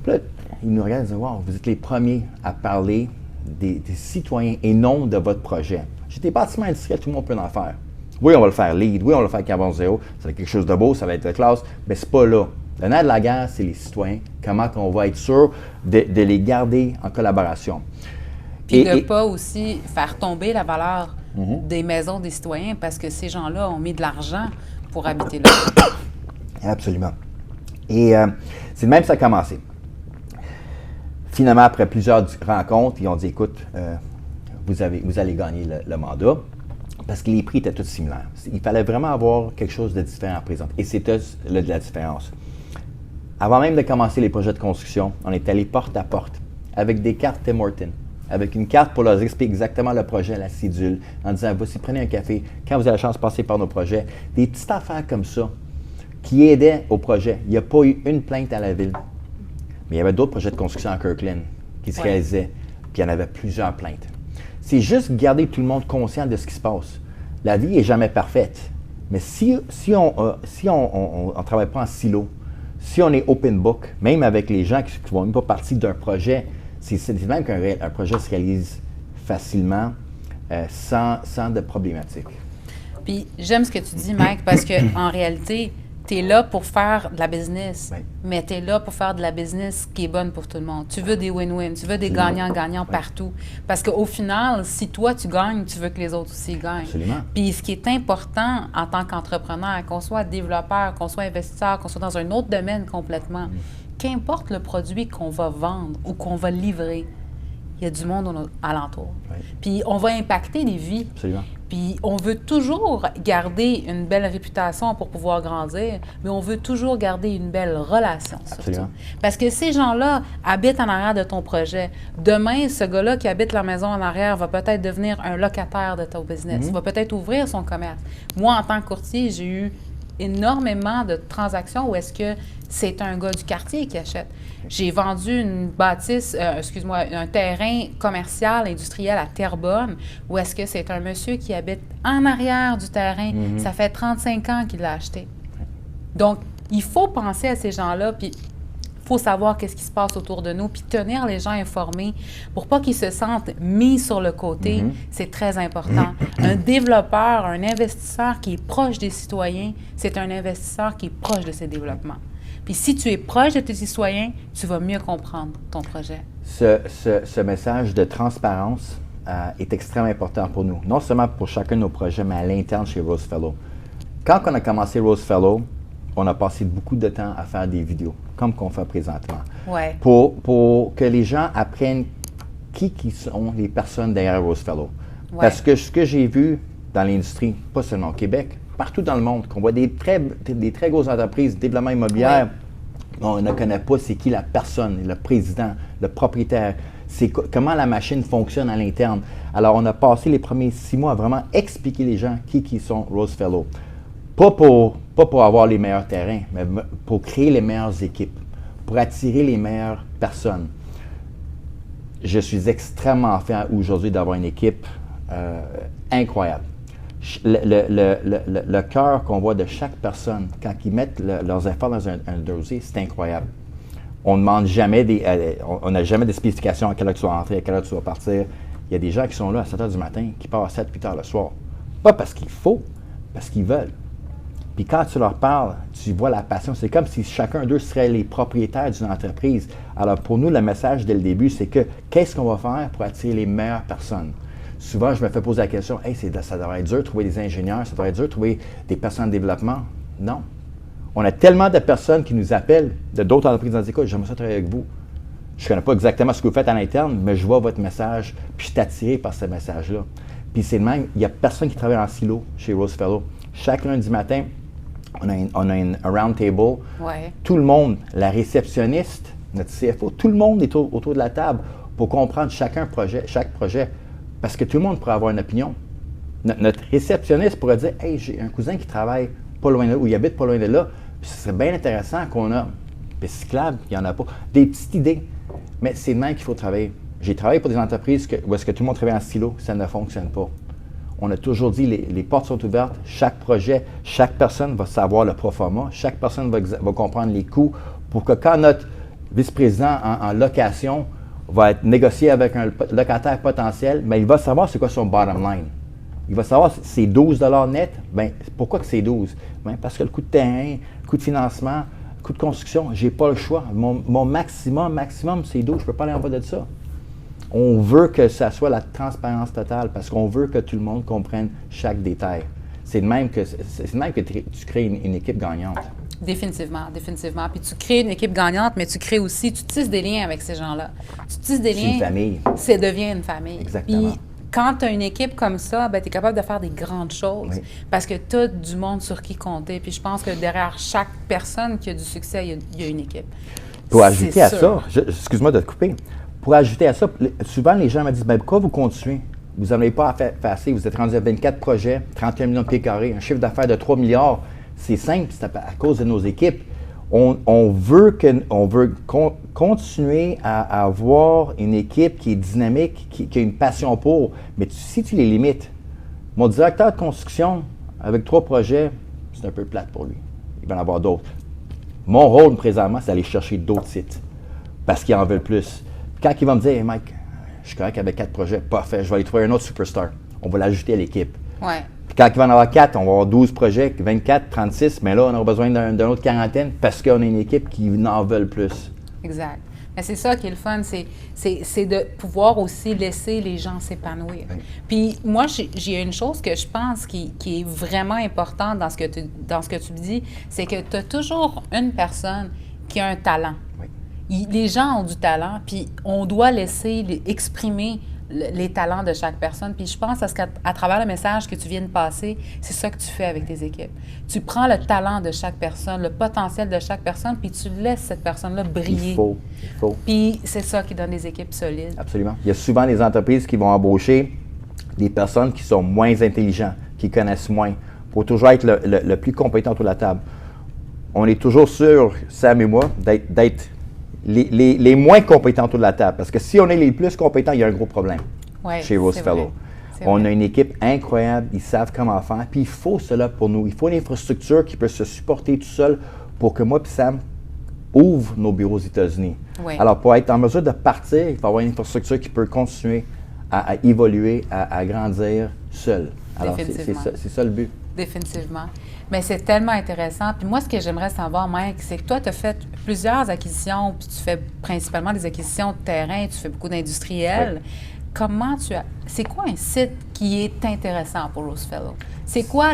Puis là, ils nous regardent et disent, wow, vous êtes les premiers à parler des citoyens et non de votre projet. J'ai des bâtiments industriels, tout le monde peut en faire. Oui, on va le faire LEED, oui, on va le faire carbone zéro, ça va être quelque chose de beau, ça va être de classe, mais c'est pas là. Le nerf de la guerre, c'est les citoyens. Comment on va être sûr de les garder en collaboration. Puis de ne pas aussi faire tomber la valeur des maisons des citoyens, parce que ces gens-là ont mis de l'argent pour habiter là. Absolument. Et c'est de même que ça a commencé. Finalement, après plusieurs rencontres, ils ont dit, écoute, vous allez gagner le mandat, parce que les prix étaient tous similaires. Il fallait vraiment avoir quelque chose de différent à présenter. Et c'était de la différence. Avant même de commencer les projets de construction, on est allé porte à porte avec des cartes Tim Hortons, avec une carte pour leur expliquer exactement le projet à la cédule, en disant, voici, prenez un café, quand vous avez la chance de passer par nos projets. Des petites affaires comme ça qui aidaient au projet. Il n'y a pas eu une plainte à la ville. Mais il y avait d'autres projets de construction à Kirkland qui se réalisaient, puis il y en avait plusieurs plaintes. C'est juste garder tout le monde conscient de ce qui se passe. La vie n'est jamais parfaite, mais si on ne travaille pas en silo, si on est open book, même avec les gens qui ne font même pas partie d'un projet, c'est même qu'un projet se réalise facilement, sans de problématiques. Puis j'aime ce que tu dis, Mike, parce qu'en réalité, tu es là pour faire de la business, mais tu es là pour faire de la business qui est bonne pour tout le monde. Tu veux des win-win, tu veux des gagnants-gagnants partout. Parce qu'au final, si toi, tu gagnes, tu veux que les autres aussi gagnent. Absolument. Puis ce qui est important en tant qu'entrepreneur, qu'on soit développeur, qu'on soit investisseur, qu'on soit dans un autre domaine complètement, qu'importe le produit qu'on va vendre ou qu'on va livrer, il y a du monde alentour. Puis on va impacter des vies. Absolument. Puis on veut toujours garder une belle réputation pour pouvoir grandir, mais on veut toujours garder une belle relation, surtout. Parce que ces gens-là habitent en arrière de ton projet. Demain, ce gars-là qui habite la maison en arrière va peut-être devenir un locataire de ton business. Il va peut-être ouvrir son commerce. Moi, en tant que courtier, j'ai eu énormément de transactions où est-ce que c'est un gars du quartier qui achète. J'ai vendu une bâtisse, un terrain commercial, industriel à Terrebonne, où est-ce que c'est un monsieur qui habite en arrière du terrain. Ça fait 35 ans qu'il l'a acheté. Donc, il faut penser à ces gens-là, puis il faut savoir qu'est-ce qui se passe autour de nous, puis tenir les gens informés pour pas qu'ils se sentent mis sur le côté. C'est très important. Un développeur, un investisseur qui est proche des citoyens, c'est un investisseur qui est proche de ses développements. Puis si tu es proche de tes citoyens, tu vas mieux comprendre ton projet. Ce message de transparence est extrêmement important pour nous. Non seulement pour chacun de nos projets, mais à l'interne chez Rosefellow. Quand on a commencé Rosefellow, on a passé beaucoup de temps à faire des vidéos, comme qu'on fait présentement. Ouais. Pour que les gens apprennent qui sont les personnes derrière Rosefellow. Parce que ce que j'ai vu dans l'industrie, pas seulement au Québec, partout dans le monde, qu'on voit des très grosses entreprises de développement immobilier, on ne connaît pas c'est qui la personne, le président, le propriétaire, comment la machine fonctionne à l'interne. Alors, on a passé les premiers 6 mois à vraiment expliquer les gens qui sont Rosefellow. Pas pour avoir les meilleurs terrains, mais pour créer les meilleures équipes, pour attirer les meilleures personnes. Je suis extrêmement fier aujourd'hui d'avoir une équipe incroyable. Le cœur qu'on voit de chaque personne quand ils mettent leurs efforts dans un dossier, c'est incroyable. On n'a jamais des spécifications à quelle heure tu vas entrer, à quelle heure tu vas partir. Il y a des gens qui sont là à 7 h du matin, qui partent à 7, 8 h le soir. Pas parce qu'il faut, parce qu'ils veulent. Puis quand tu leur parles, tu vois la passion. C'est comme si chacun d'eux serait les propriétaires d'une entreprise. Alors pour nous, le message dès le début, c'est que qu'est-ce qu'on va faire pour attirer les meilleures personnes? Souvent, je me fais poser la question, « Hey, ça devrait être dur de trouver des ingénieurs, ça devrait être dur de trouver des personnes en développement. » Non. On a tellement de personnes qui nous appellent de d'autres entreprises qui nous disent, « Écoute, j'aimerais ça travailler avec vous. Je ne connais pas exactement ce que vous faites à l'interne, mais je vois votre message, puis je suis attiré par ce message-là. » Puis c'est le même, il n'y a personne qui travaille en silo chez Rose Fellow. Chaque lundi matin, on a un round table. Ouais. Tout le monde, la réceptionniste, notre CFO, tout le monde est autour de la table pour comprendre chaque projet. Parce que tout le monde pourrait avoir une opinion. Notre réceptionniste pourrait dire, « Hey, j'ai un cousin qui travaille pas loin de là, ou il habite pas loin de là. Puis ce serait bien intéressant qu'on a des cyclables, il n'y en a pas. Des petites idées. » Mais c'est de même qu'il faut travailler. J'ai travaillé pour des entreprises où est-ce que tout le monde travaille en silo, ça ne fonctionne pas. On a toujours dit, les portes sont ouvertes, chaque projet, chaque personne va savoir le proforma, chaque personne va comprendre les coûts pour que quand notre vice-président en location va être négocié avec un locataire potentiel, mais il va savoir c'est quoi son bottom line. Il va savoir c'est 12 $ net. Bien, pourquoi que c'est 12? Bien, parce que le coût de terrain, le coût de financement, le coût de construction, je n'ai pas le choix. Mon maximum, c'est 12, je ne peux pas aller en bas de ça. On veut que ça soit la transparence totale parce qu'on veut que tout le monde comprenne chaque détail. C'est de même que tu crées une équipe gagnante. Définitivement. Puis tu crées une équipe gagnante, mais tu tisses des liens avec ces gens-là. Tu tisses des liens. C'est une famille. Ça devient une famille. Exactement. Puis, quand tu as une équipe comme ça, tu es capable de faire des grandes choses parce que tu as du monde sur qui compter. Puis je pense que derrière chaque personne qui a du succès, il y a une équipe. Pour ajouter à ça, excuse-moi de te couper, pour ajouter à ça, souvent les gens me disent, pourquoi vous continuez? Vous n'en avez pas fait assez, vous êtes rendu à 24 projets, 31 millions de pieds carrés, un chiffre d'affaires de 3 milliards. C'est simple, c'est à cause de nos équipes. On veut continuer à avoir une équipe qui est dynamique, qui a une passion pour, mais si tu les limites, mon directeur de construction, avec 3 projets, c'est un peu plate pour lui. Il va en avoir d'autres. Mon rôle présentement, c'est d'aller chercher d'autres sites parce qu'ils en veulent plus. Quand il va me dire, hey Mike, je suis correct avec 4 projets, parfait, je vais aller trouver un autre superstar. On va l'ajouter à l'équipe. Ouais. Puis quand il va en avoir 4, on va avoir 12 projets, 24, 36, mais là, on aura besoin d'une autre quarantaine parce qu'on a une équipe qui en veut plus. Exact. Mais c'est ça qui est le fun, c'est de pouvoir aussi laisser les gens s'épanouir. Oui. Puis moi, j'ai une chose que je pense qui est vraiment importante dans ce que tu dis, c'est que tu as toujours une personne qui a un talent. Oui. Les gens ont du talent, puis on doit laisser exprimer les talents de chaque personne. Puis je pense qu'à travers le message que tu viens de passer, c'est ça que tu fais avec tes équipes. Tu prends le talent de chaque personne, le potentiel de chaque personne, puis tu laisses cette personne-là briller. Il faut. Puis c'est ça qui donne des équipes solides. Absolument. Il y a souvent des entreprises qui vont embaucher des personnes qui sont moins intelligentes, qui connaissent moins, pour toujours être le plus compétent autour de la table. On est toujours sûr, Sam et moi, d'être les moins compétents autour de la table. Parce que si on est les plus compétents, il y a un gros problème chez Rose Fellow. On a une équipe incroyable, ils savent comment faire, puis il faut cela pour nous. Il faut une infrastructure qui peut se supporter tout seul pour que moi et Sam ouvre nos bureaux aux États-Unis. Oui. Alors, pour être en mesure de partir, il faut avoir une infrastructure qui peut continuer à évoluer, à grandir seul. Alors, c'est ça le but. Définitivement. Mais c'est tellement intéressant. Puis moi, ce que j'aimerais savoir, Mike, c'est que toi, tu as fait plusieurs acquisitions, puis tu fais principalement des acquisitions de terrain, tu fais beaucoup d'industriels. Oui. C'est quoi un site qui est intéressant pour Rose Fellow? C'est quoi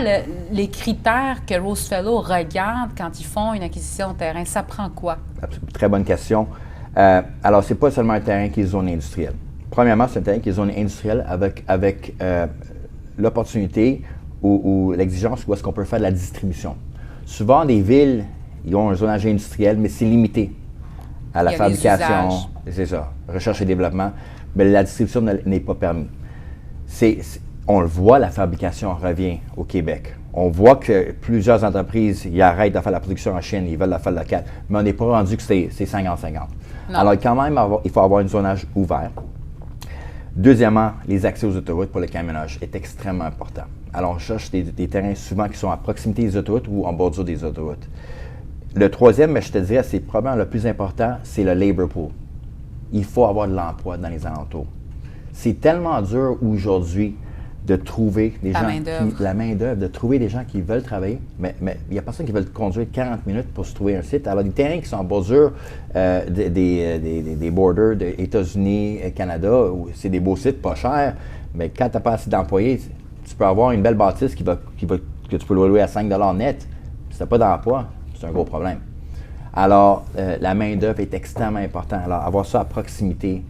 les critères que Rose Fellow regarde quand ils font une acquisition de terrain? Ça prend quoi? Très bonne question. Alors, c'est pas seulement un terrain qui est zone industrielle. Premièrement, c'est un terrain qui est zone industrielle avec l'opportunité ou l'exigence où est-ce qu'on peut faire de la distribution. Souvent, des villes, ils ont un zonage industriel, mais c'est limité à la fabrication. C'est ça, recherche et développement. Mais la distribution n'est pas permise. On le voit, la fabrication revient au Québec. On voit que plusieurs entreprises, ils arrêtent de faire la production en Chine, ils veulent la faire locale. Mais on n'est pas rendu que c'est 50-50. Alors, quand même, il faut avoir un zonage ouvert. Deuxièmement, les accès aux autoroutes pour le camionnage est extrêmement important. Alors, on cherche des terrains souvent qui sont à proximité des autoroutes ou en bordure des autoroutes. Le troisième, mais je te dirais, c'est probablement le plus important, c'est le labor pool. Il faut avoir de l'emploi dans les alentours. C'est tellement dur aujourd'hui de trouver des La gens, main-d'œuvre. la main-d'œuvre, de trouver des gens qui veulent travailler, mais il n'y a personne qui veut conduire 40 minutes pour se trouver un site. Alors, des terrains qui sont en bordure des borders des États-Unis et Canada, où c'est des beaux sites pas chers, mais quand tu n'as pas assez d'employés, tu peux avoir une belle bâtisse que tu peux louer à 5 $ net. Si tu n'as pas d'emploi, c'est un gros problème. Alors, la main-d'œuvre est extrêmement importante. Alors, avoir ça à proximité.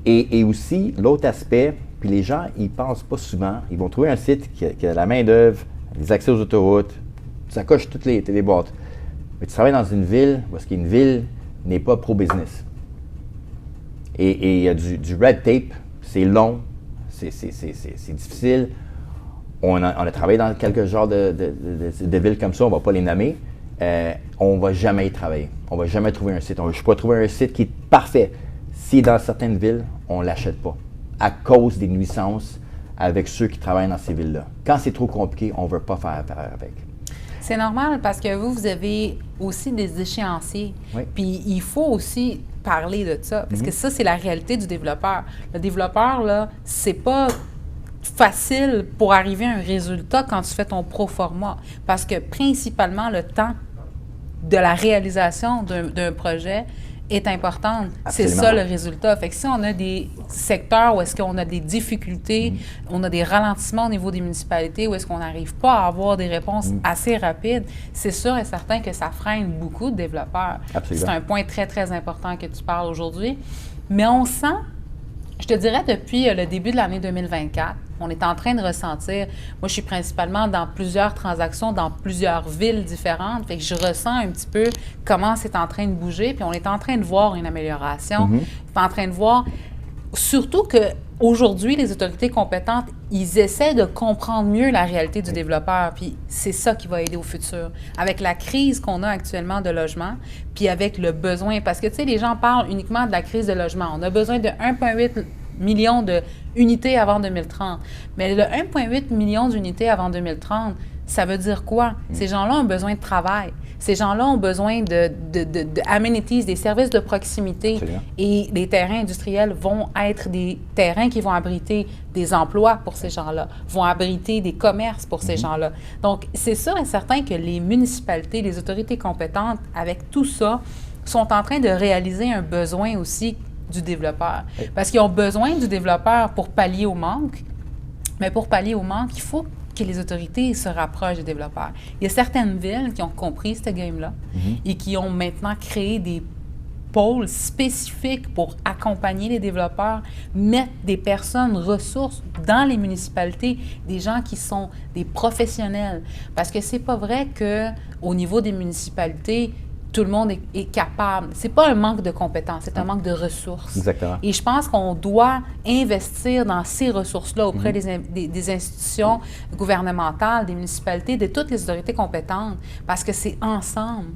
Et aussi, l'autre aspect, puis les gens, ils ne pensent pas souvent, ils vont trouver un site qui a la main-d'œuvre, les accès aux autoroutes, ça coche toutes les boîtes. Mais tu travailles dans une ville où une ville n'est pas pro-business. Et il y a du red tape, c'est long, c'est difficile. On a travaillé dans quelques genres de villes comme ça, on ne va pas les nommer. On ne va jamais y travailler. On ne va jamais trouver un site. Je ne peux pas trouver un site qui est parfait. Si dans certaines villes, on ne l'achète pas à cause des nuisances avec ceux qui travaillent dans ces villes-là. Quand c'est trop compliqué, on ne veut pas faire affaire avec. C'est normal parce que vous avez aussi des échéanciers. Oui. Puis il faut aussi parler de ça parce que ça, c'est la réalité du développeur. Le développeur, là, c'est pas facile pour arriver à un résultat quand tu fais ton proforma parce que principalement le temps de la réalisation d'un projet est importante. C'est ça le résultat. Fait que si on a des secteurs où est-ce qu'on a des difficultés, on a des ralentissements au niveau des municipalités, où est-ce qu'on n'arrive pas à avoir des réponses assez rapides, c'est sûr et certain que ça freine beaucoup de développeurs. Absolument. C'est un point très, très important que tu parles aujourd'hui. Mais on sent, je te dirais depuis le début de l'année 2024, on est en train de ressentir, moi je suis principalement dans plusieurs transactions, dans plusieurs villes différentes, fait que je ressens un petit peu comment c'est en train de bouger, puis on est en train de voir une amélioration, on est en train de voir, surtout qu'aujourd'hui, les autorités compétentes, ils essaient de comprendre mieux la réalité du développeur, puis c'est ça qui va aider au futur. Avec la crise qu'on a actuellement de logement, puis avec le besoin, parce que tu sais, les gens parlent uniquement de la crise de logement. On a besoin de 1,8 million d'unités avant 2030. Mais le 1,8 million d'unités avant 2030, ça veut dire quoi? Ces gens-là ont besoin de travail. Ces gens-là ont besoin de amenities, des services de proximité. Absolument. Et les terrains industriels vont être des terrains qui vont abriter des emplois pour ces gens-là, vont abriter des commerces pour ces gens-là. Donc, c'est sûr et certain que les municipalités, les autorités compétentes, avec tout ça, sont en train de réaliser un besoin aussi du développeur. Parce qu'ils ont besoin du développeur pour pallier au manque, mais pour pallier au manque, il faut que les autorités se rapprochent des développeurs. Il y a certaines villes qui ont compris ce game-là et qui ont maintenant créé des pôles spécifiques pour accompagner les développeurs, mettre des personnes ressources dans les municipalités, des gens qui sont des professionnels. Parce que c'est pas vrai qu'au niveau des municipalités, tout le monde est capable. C'est pas un manque de compétences, c'est un manque de ressources. Exactement. Et je pense qu'on doit investir dans ces ressources-là auprès des institutions gouvernementales, des municipalités, de toutes les autorités compétentes, parce que c'est ensemble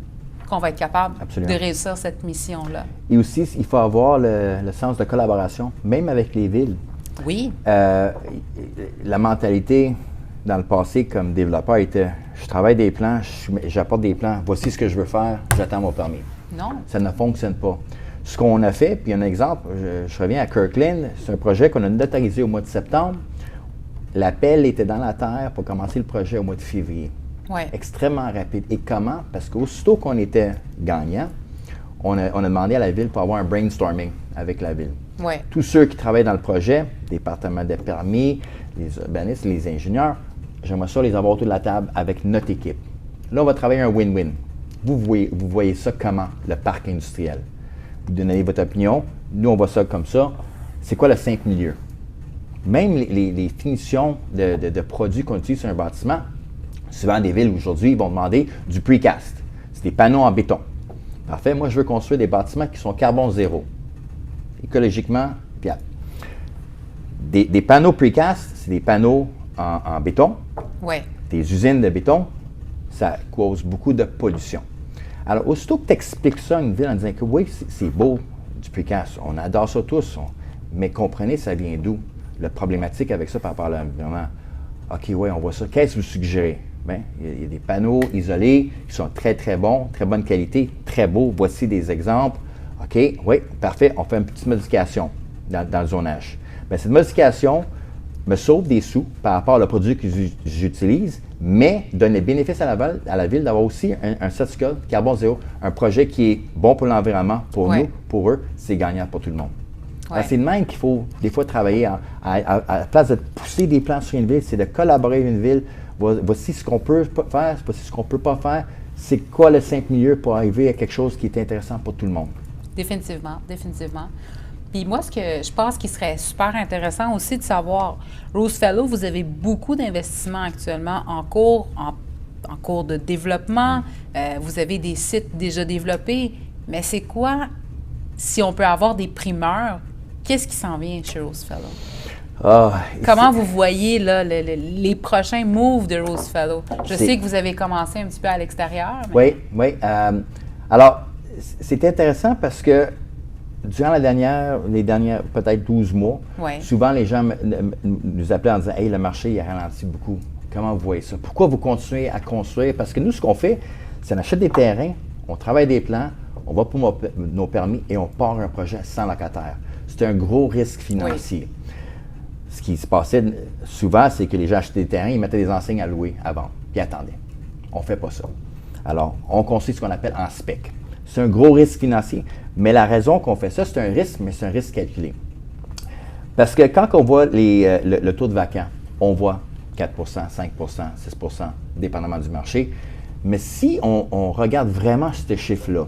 qu'on va être capable de réussir cette mission-là. Et aussi, il faut avoir le sens de collaboration, même avec les villes. Oui. La mentalité dans le passé comme développeur était je travaille des plans, j'apporte des plans, voici ce que je veux faire, j'attends mon permis. Non. Ça ne fonctionne pas. Ce qu'on a fait, puis un exemple, je reviens à Kirkland, c'est un projet qu'on a notarisé au mois de septembre. L'appel était dans la terre pour commencer le projet au mois de février. Ouais. Extrêmement rapide. Et comment? Parce qu'aussitôt qu'on était gagnant, on a demandé à la ville pour avoir un brainstorming avec la ville. Ouais. Tous ceux qui travaillent dans le projet, département des permis, les urbanistes, les ingénieurs, j'aimerais ça les avoir autour de la table avec notre équipe. Là, on va travailler un win-win. Vous voyez ça comment, le parc industriel? Vous donnez votre opinion. Nous, on voit ça comme ça. C'est quoi le 5 milieux? Même les finitions de produits qu'on utilise sur un bâtiment, souvent des villes aujourd'hui, ils vont demander du precast. C'est des panneaux en béton. Parfait. Moi, je veux construire des bâtiments qui sont carbone zéro. Écologiquement viables. Des panneaux precast, c'est des panneaux en béton. Ouais. Des usines de béton, ça cause beaucoup de pollution. Alors, aussitôt que tu expliques ça à une ville en disant que oui, c'est beau du precast, on adore ça tous, mais comprenez, ça vient d'où? La problématique avec ça par rapport à l'environnement. OK, oui, on voit ça. Qu'est-ce que vous suggérez? Bien, il y a des panneaux isolés qui sont très, très bons, très bonne qualité, très beaux. Voici des exemples. OK, oui, parfait. On fait une petite modification dans le zonage. Bien, cette modification, me sauve des sous par rapport au produit que j'utilise, mais donne les bénéfices à la ville d'avoir aussi un certificat carbone zéro, un projet qui est bon pour l'environnement, pour nous, pour eux, c'est gagnant pour tout le monde. Ouais. C'est de même qu'il faut des fois travailler à la place de pousser des plans sur une ville, c'est de collaborer avec une ville. Voici ce qu'on peut faire, voici ce qu'on ne peut pas faire. C'est quoi le simple milieu pour arriver à quelque chose qui est intéressant pour tout le monde? Définitivement, définitivement. Puis moi, ce que je pense qu'il serait super intéressant aussi de savoir, Rose Fellow, vous avez beaucoup d'investissements actuellement en cours de développement. Vous avez des sites déjà développés. Mais c'est quoi, si on peut avoir des primeurs, qu'est-ce qui s'en vient chez Rose Fellow? Comment vous voyez là, les prochains moves de Rose Fellow? Je sais que vous avez commencé un petit peu à l'extérieur. Mais... Oui. Alors, c'est intéressant parce que durant les dernières peut-être 12 mois, souvent les gens nous appelaient en disant « Hey, le marché, il a ralenti beaucoup. Comment vous voyez ça? Pourquoi vous continuez à construire? » Parce que nous, ce qu'on fait, c'est qu'on achète des terrains, on travaille des plans, on va pour nos permis et on part un projet sans locataire. C'est un gros risque financier. Oui. Ce qui se passait souvent, c'est que les gens achetaient des terrains, ils mettaient des enseignes à louer, à vendre, puis attendaient. On ne fait pas ça. Alors, on construit ce qu'on appelle en spec. C'est un gros risque financier, mais la raison qu'on fait ça, c'est un risque, mais c'est un risque calculé. Parce que quand on voit le taux de vacant, on voit 4 5 6 dépendamment du marché. Mais si on regarde vraiment ce chiffre-là,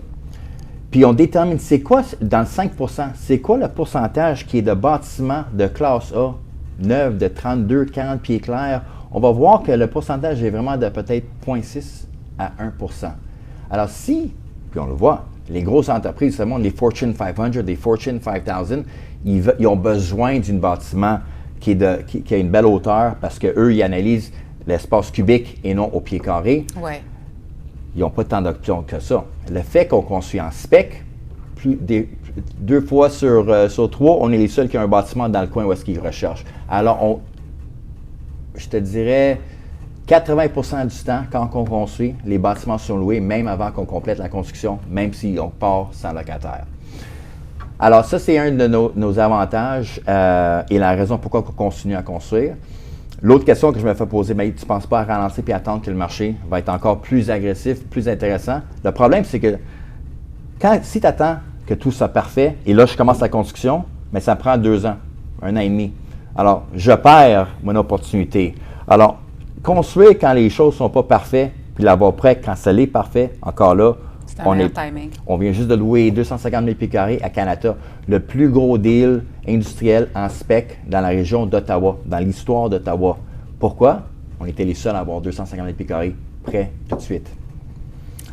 puis on détermine c'est quoi, dans le 5 c'est quoi le pourcentage qui est de bâtiments de classe A, neuf, de 32, 40 pieds clairs, on va voir que le pourcentage est vraiment de peut-être 0,6 à 1 Alors si, puis on le voit, les grosses entreprises, les Fortune 500, les Fortune 5000, ils ont besoin d'un bâtiment qui a une belle hauteur parce qu'eux, ils analysent l'espace cubique et non au pied carré. Ouais. Ils n'ont pas tant d'options que ça. Le fait qu'on construit en spec, 2 fois sur 3, on est les seuls qui ont un bâtiment dans le coin où est-ce qu'ils recherchent. Alors, je te dirais, 80% du temps, quand on construit, les bâtiments sont loués, même avant qu'on complète la construction, même si on part sans locataire. Alors, ça, c'est un de nos avantages et la raison pourquoi on continue à construire. L'autre question que je me fais poser, tu ne penses pas à ralentir et attendre que le marché va être encore plus agressif, plus intéressant? Le problème, c'est que si tu attends que tout soit parfait, et là, je commence la construction, mais ça prend 2 ans, 1 an et demi. Alors, je perds mon opportunité. Alors, construire quand les choses ne sont pas parfaites, puis l'avoir prêt quand ça l'est parfait, encore là, on vient juste de louer 250 000 pieds carrés à Canada, le plus gros deal industriel en spec dans la région d'Ottawa, dans l'histoire d'Ottawa. Pourquoi? On était les seuls à avoir 250 000 pieds carrés prêts tout de suite.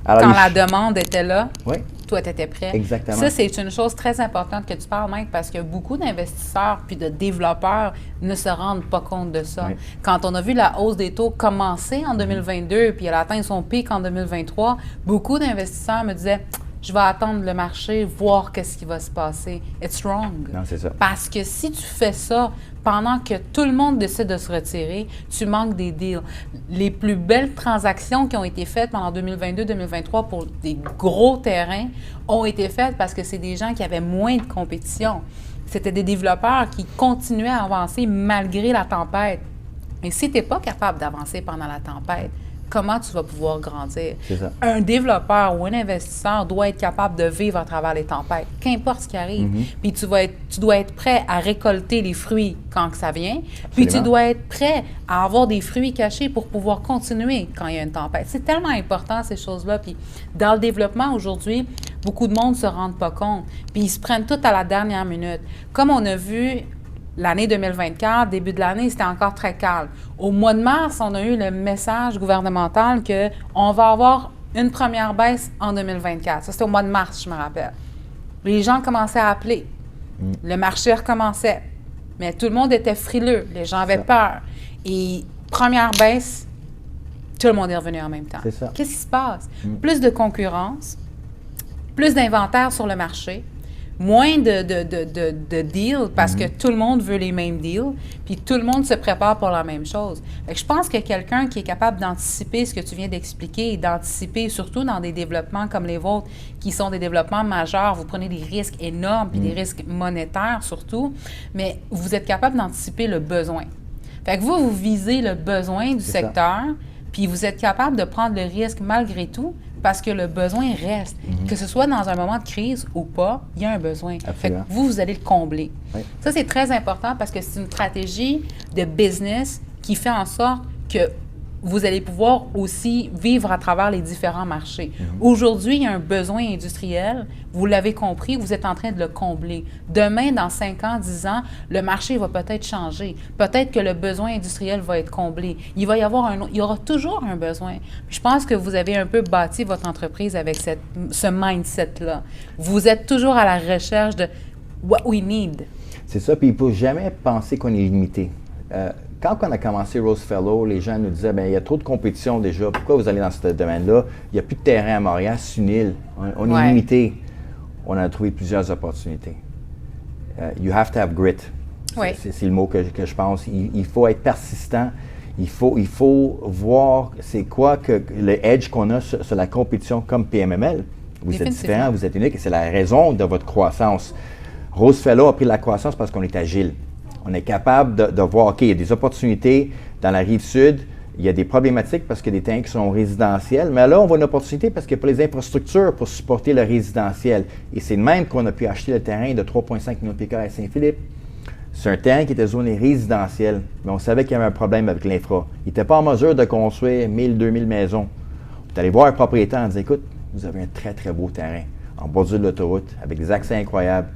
Alors, quand la demande était là, oui. Toi, tu étais prêt. Exactement. Ça, c'est une chose très importante que tu parles, Mike, parce que beaucoup d'investisseurs puis de développeurs ne se rendent pas compte de ça. Oui. Quand on a vu la hausse des taux commencer en 2022 puis elle a atteint son pic en 2023, beaucoup d'investisseurs me disaient « Je vais attendre le marché, voir qu'est-ce qui va se passer. » It's wrong. Non, c'est ça. Parce que si tu fais ça pendant que tout le monde décide de se retirer, tu manques des deals. Les plus belles transactions qui ont été faites pendant 2022-2023 pour des gros terrains ont été faites parce que c'est des gens qui avaient moins de compétition. C'était des développeurs qui continuaient à avancer malgré la tempête. Et si tu n'es pas capable d'avancer pendant la tempête, comment tu vas pouvoir grandir? C'est ça. Un développeur ou un investisseur doit être capable de vivre à travers les tempêtes, qu'importe ce qui arrive. Puis tu dois être prêt à récolter les fruits quand que ça vient. Absolument. Puis tu dois être prêt à avoir des fruits cachés pour pouvoir continuer quand il y a une tempête. C'est tellement important, ces choses-là. Puis dans le développement aujourd'hui, beaucoup de monde ne se rendent pas compte. Puis ils se prennent tout à la dernière minute. Comme on a vu... L'année 2024, début de l'année, c'était encore très calme. Au mois de mars, on a eu le message gouvernemental qu'on va avoir une première baisse en 2024. Ça, c'était au mois de mars, je me rappelle. Les gens commençaient à appeler. Le marché recommençait. Mais tout le monde était frileux. Les gens avaient peur. Et première baisse, tout le monde est revenu en même temps. C'est ça. Qu'est-ce qui se passe? Plus de concurrence, plus d'inventaire sur le marché, moins de deals parce que tout le monde veut les mêmes deals, puis tout le monde se prépare pour la même chose. Fait que je pense que quelqu'un qui est capable d'anticiper ce que tu viens d'expliquer et d'anticiper, surtout dans des développements comme les vôtres, qui sont des développements majeurs, vous prenez des risques énormes, puis des risques monétaires surtout, mais vous êtes capable d'anticiper le besoin. Fait que vous visez le besoin du C'est ça. secteur, puis vous êtes capable de prendre le risque malgré tout, parce que le besoin reste. Que ce soit dans un moment de crise ou pas, il y a un besoin. Fait que Absolument. vous allez le combler. Oui. Ça, c'est très important parce que c'est une stratégie de business qui fait en sorte que vous allez pouvoir aussi vivre à travers les différents marchés. Aujourd'hui, il y a un besoin industriel. Vous l'avez compris, vous êtes en train de le combler. Demain, dans 5 ans, 10 ans, le marché va peut-être changer. Peut-être que le besoin industriel va être comblé. Il va y avoir il y aura toujours un besoin. Puis je pense que vous avez un peu bâti votre entreprise avec ce mindset-là. Vous êtes toujours à la recherche de what we need. C'est ça, puis il ne faut jamais penser qu'on est limité. Quand on a commencé Rose Fellow, les gens nous disaient, bien, il y a trop de compétition déjà, pourquoi vous allez dans ce domaine-là? Il n'y a plus de terrain à Montréal, c'est une île, on est limité. On a trouvé plusieurs opportunités. You have to have grit. Ouais. C'est le mot que je pense. Il faut être persistant. Il faut voir c'est quoi que le edge qu'on a sur la compétition comme PMML. Vous êtes différent, vous êtes unique et c'est la raison de votre croissance. Rose Fellow a pris de la croissance parce qu'on est agile. On est capable de voir, OK, il y a des opportunités dans la Rive-Sud, il y a des problématiques parce qu'il y a des terrains qui sont résidentiels, mais là, on voit une opportunité parce qu'il y a pas les infrastructures pour supporter le résidentiel. Et c'est de même qu'on a pu acheter le terrain de 3,5 millions de pieds carrés à Saint-Philippe. C'est un terrain qui était zoné résidentiel, mais on savait qu'il y avait un problème avec l'infra. Il n'était pas en mesure de construire 1000, 2000 maisons. On est allé voir un propriétaire et on dit, écoute, vous avez un très, très beau terrain en bordure de l'autoroute avec des accès incroyables.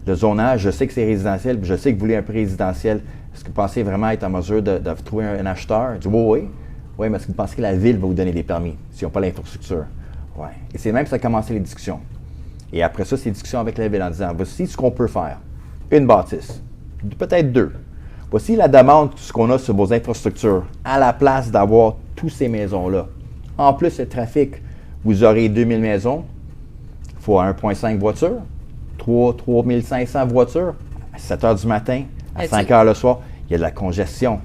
Le zonage, je sais que c'est résidentiel, puis je sais que vous voulez un peu résidentiel. Est-ce que vous pensez vraiment être en mesure de trouver un acheteur? Je dis oui. Oui, mais est-ce que vous pensez que la ville va vous donner des permis s'ils n'ont pas l'infrastructure? Oui. Et c'est même ça a commencé les discussions. Et après ça, c'est les discussions avec la ville en disant, voici ce qu'on peut faire. Une bâtisse, peut-être 2. Voici la demande, ce qu'on a sur vos infrastructures, à la place d'avoir toutes ces maisons-là. En plus, le trafic, vous aurez 2000 maisons, il faut 1,5 voitures. 3500 voitures à 7 h du matin, à 5 h le soir, il y a de la congestion.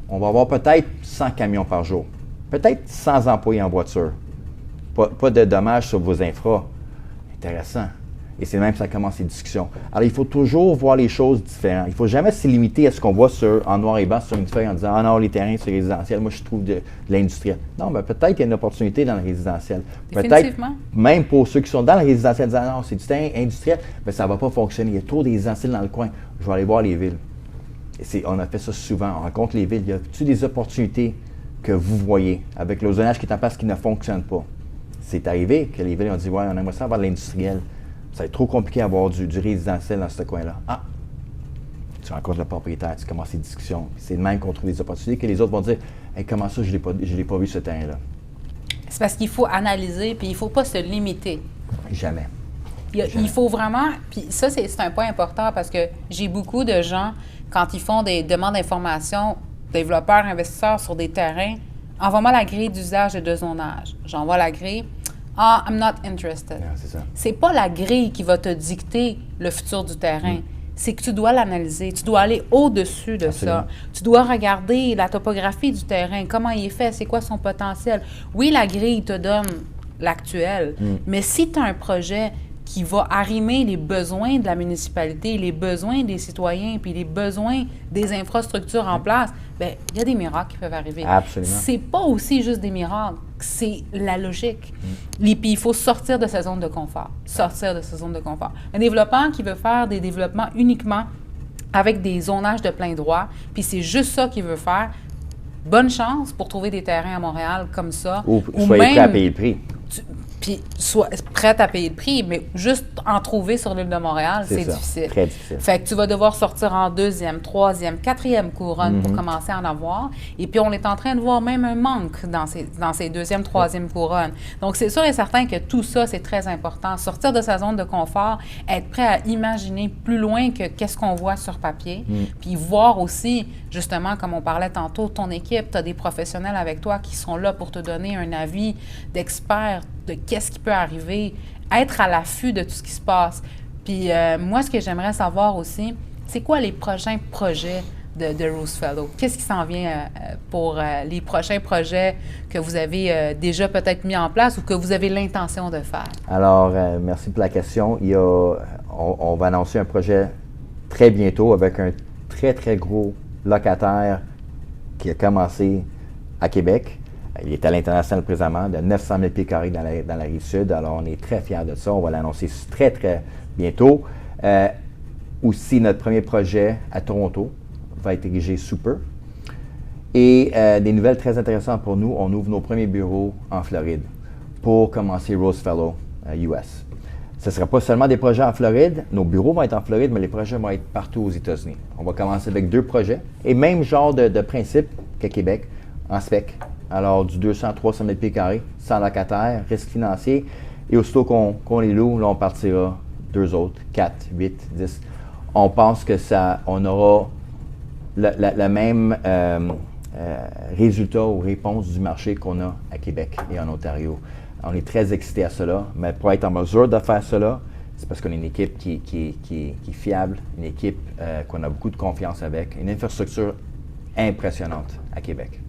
On va avoir peut-être 100 camions par jour, peut-être 100 employés en voiture. Pas de dommages sur vos infras. Intéressant. Et c'est même que ça commence les discussions. Alors, il faut toujours voir les choses différentes. Il ne faut jamais se limiter à ce qu'on voit en noir et blanc sur une feuille en disant « Ah non, les terrains, c'est résidentiel. Moi, je trouve de l'industriel. » Non, mais peut-être qu'il y a une opportunité dans le résidentiel. Peut-être, même pour ceux qui sont dans le résidentiel, disant « Non, c'est du terrain industriel. » Mais ça ne va pas fonctionner. Il y a trop de résidentiels dans le coin. Je vais aller voir les villes. Et on a fait ça souvent. On rencontre les villes. Y a-t-il des opportunités que vous voyez avec le zonage qui est en place qui ne fonctionne pas? C'est arrivé que les villes ont dit « Ouais, on aimerait ça avoir de l'industriel. » Ça va être trop compliqué d'avoir du résidentiel dans ce coin-là. Ah! Tu rencontres le propriétaire, tu commences les discussions. C'est le même qu'on trouve des opportunités que les autres vont dire hey, comment ça, je ne l'ai pas vu ce terrain-là. C'est parce qu'il faut analyser, puis il ne faut pas se limiter. Jamais. Il faut vraiment, puis ça, c'est un point important parce que j'ai beaucoup de gens, quand ils font des demandes d'information, développeurs, investisseurs sur des terrains, envoie-moi la grille d'usage et de zonage. J'envoie la grille. Ah, I'm not interested. Non, c'est ça. C'est pas la grille qui va te dicter le futur du terrain. C'est que tu dois l'analyser. Tu dois aller au-dessus de ça. Tu dois regarder la topographie du terrain, comment il est fait, c'est quoi son potentiel. Oui, la grille te donne l'actuel, mais si tu as un projet qui va arrimer les besoins de la municipalité, les besoins des citoyens, puis les besoins des infrastructures en place, bien, il y a des miracles qui peuvent arriver. Absolument. C'est pas aussi juste des miracles, c'est la logique. Puis il faut sortir de sa zone de confort. Sortir de sa zone de confort. Un développeur qui veut faire des développements uniquement avec des zonages de plein droit, puis c'est juste ça qu'il veut faire, bonne chance pour trouver des terrains à Montréal comme ça. Ou soyez prêt à payer le prix. Puis soit prête à payer le prix, mais juste en trouver sur l'île de Montréal, c'est difficile. Très difficile. Fait que tu vas devoir sortir en 2e, 3e, 4e couronne pour commencer à en avoir. Et puis, on est en train de voir même un manque dans ces 2e, 3e couronnes. Donc, c'est sûr et certain que tout ça, c'est très important. Sortir de sa zone de confort, être prêt à imaginer plus loin que qu'est-ce qu'on voit sur papier. Puis voir aussi, justement, comme on parlait tantôt, ton équipe, tu as des professionnels avec toi qui sont là pour te donner un avis d'expert de qu'est-ce qui peut arriver, être à l'affût de tout ce qui se passe. Puis moi, ce que j'aimerais savoir aussi, c'est quoi les prochains projets de Rose Fellow? Qu'est-ce qui s'en vient pour les prochains projets que vous avez déjà peut-être mis en place ou que vous avez l'intention de faire? Alors, merci pour la question. On va annoncer un projet très bientôt avec un très, très gros locataire qui a commencé à Québec. Il est à l'international présentement, de 900 000 pieds carrés dans la Rive-Sud. Alors, on est très fiers de ça. On va l'annoncer très, très bientôt. Aussi, notre premier projet à Toronto va être érigé sous peu. Et des nouvelles très intéressantes pour nous, on ouvre nos premiers bureaux en Floride pour commencer Rose Fellow US. Ce ne sera pas seulement des projets en Floride, nos bureaux vont être en Floride, mais les projets vont être partout aux États-Unis. On va commencer avec 2 projets et même genre de principe qu'à Québec, en spec. Alors du 200 à 300 000 pieds carrés, sans locataire, risque financier. Et aussitôt qu'on les loue, là on partira 2 autres, 4, 8, 10. On pense que on aura le même résultat ou réponse du marché qu'on a à Québec et en Ontario. On est très excités à cela, mais pour être en mesure de faire cela, c'est parce qu'on est une équipe qui est fiable, une équipe qu'on a beaucoup de confiance avec, une infrastructure impressionnante à Québec.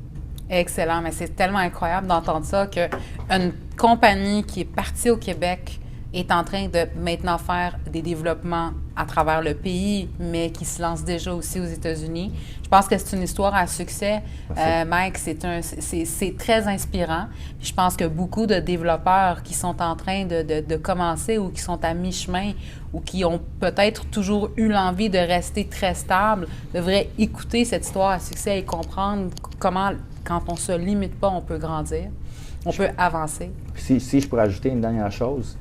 Excellent, mais c'est tellement incroyable d'entendre ça qu'une compagnie qui est partie au Québec est en train de maintenant faire des développements à travers le pays, mais qui se lance déjà aussi aux États-Unis. Je pense que c'est une histoire à succès. Mike, c'est très inspirant. Je pense que beaucoup de développeurs qui sont en train de commencer ou qui sont à mi-chemin ou qui ont peut-être toujours eu l'envie de rester très stable devraient écouter cette histoire à succès et comprendre comment, quand on ne se limite pas, on peut grandir, on peut avancer. Si je pourrais ajouter une dernière chose,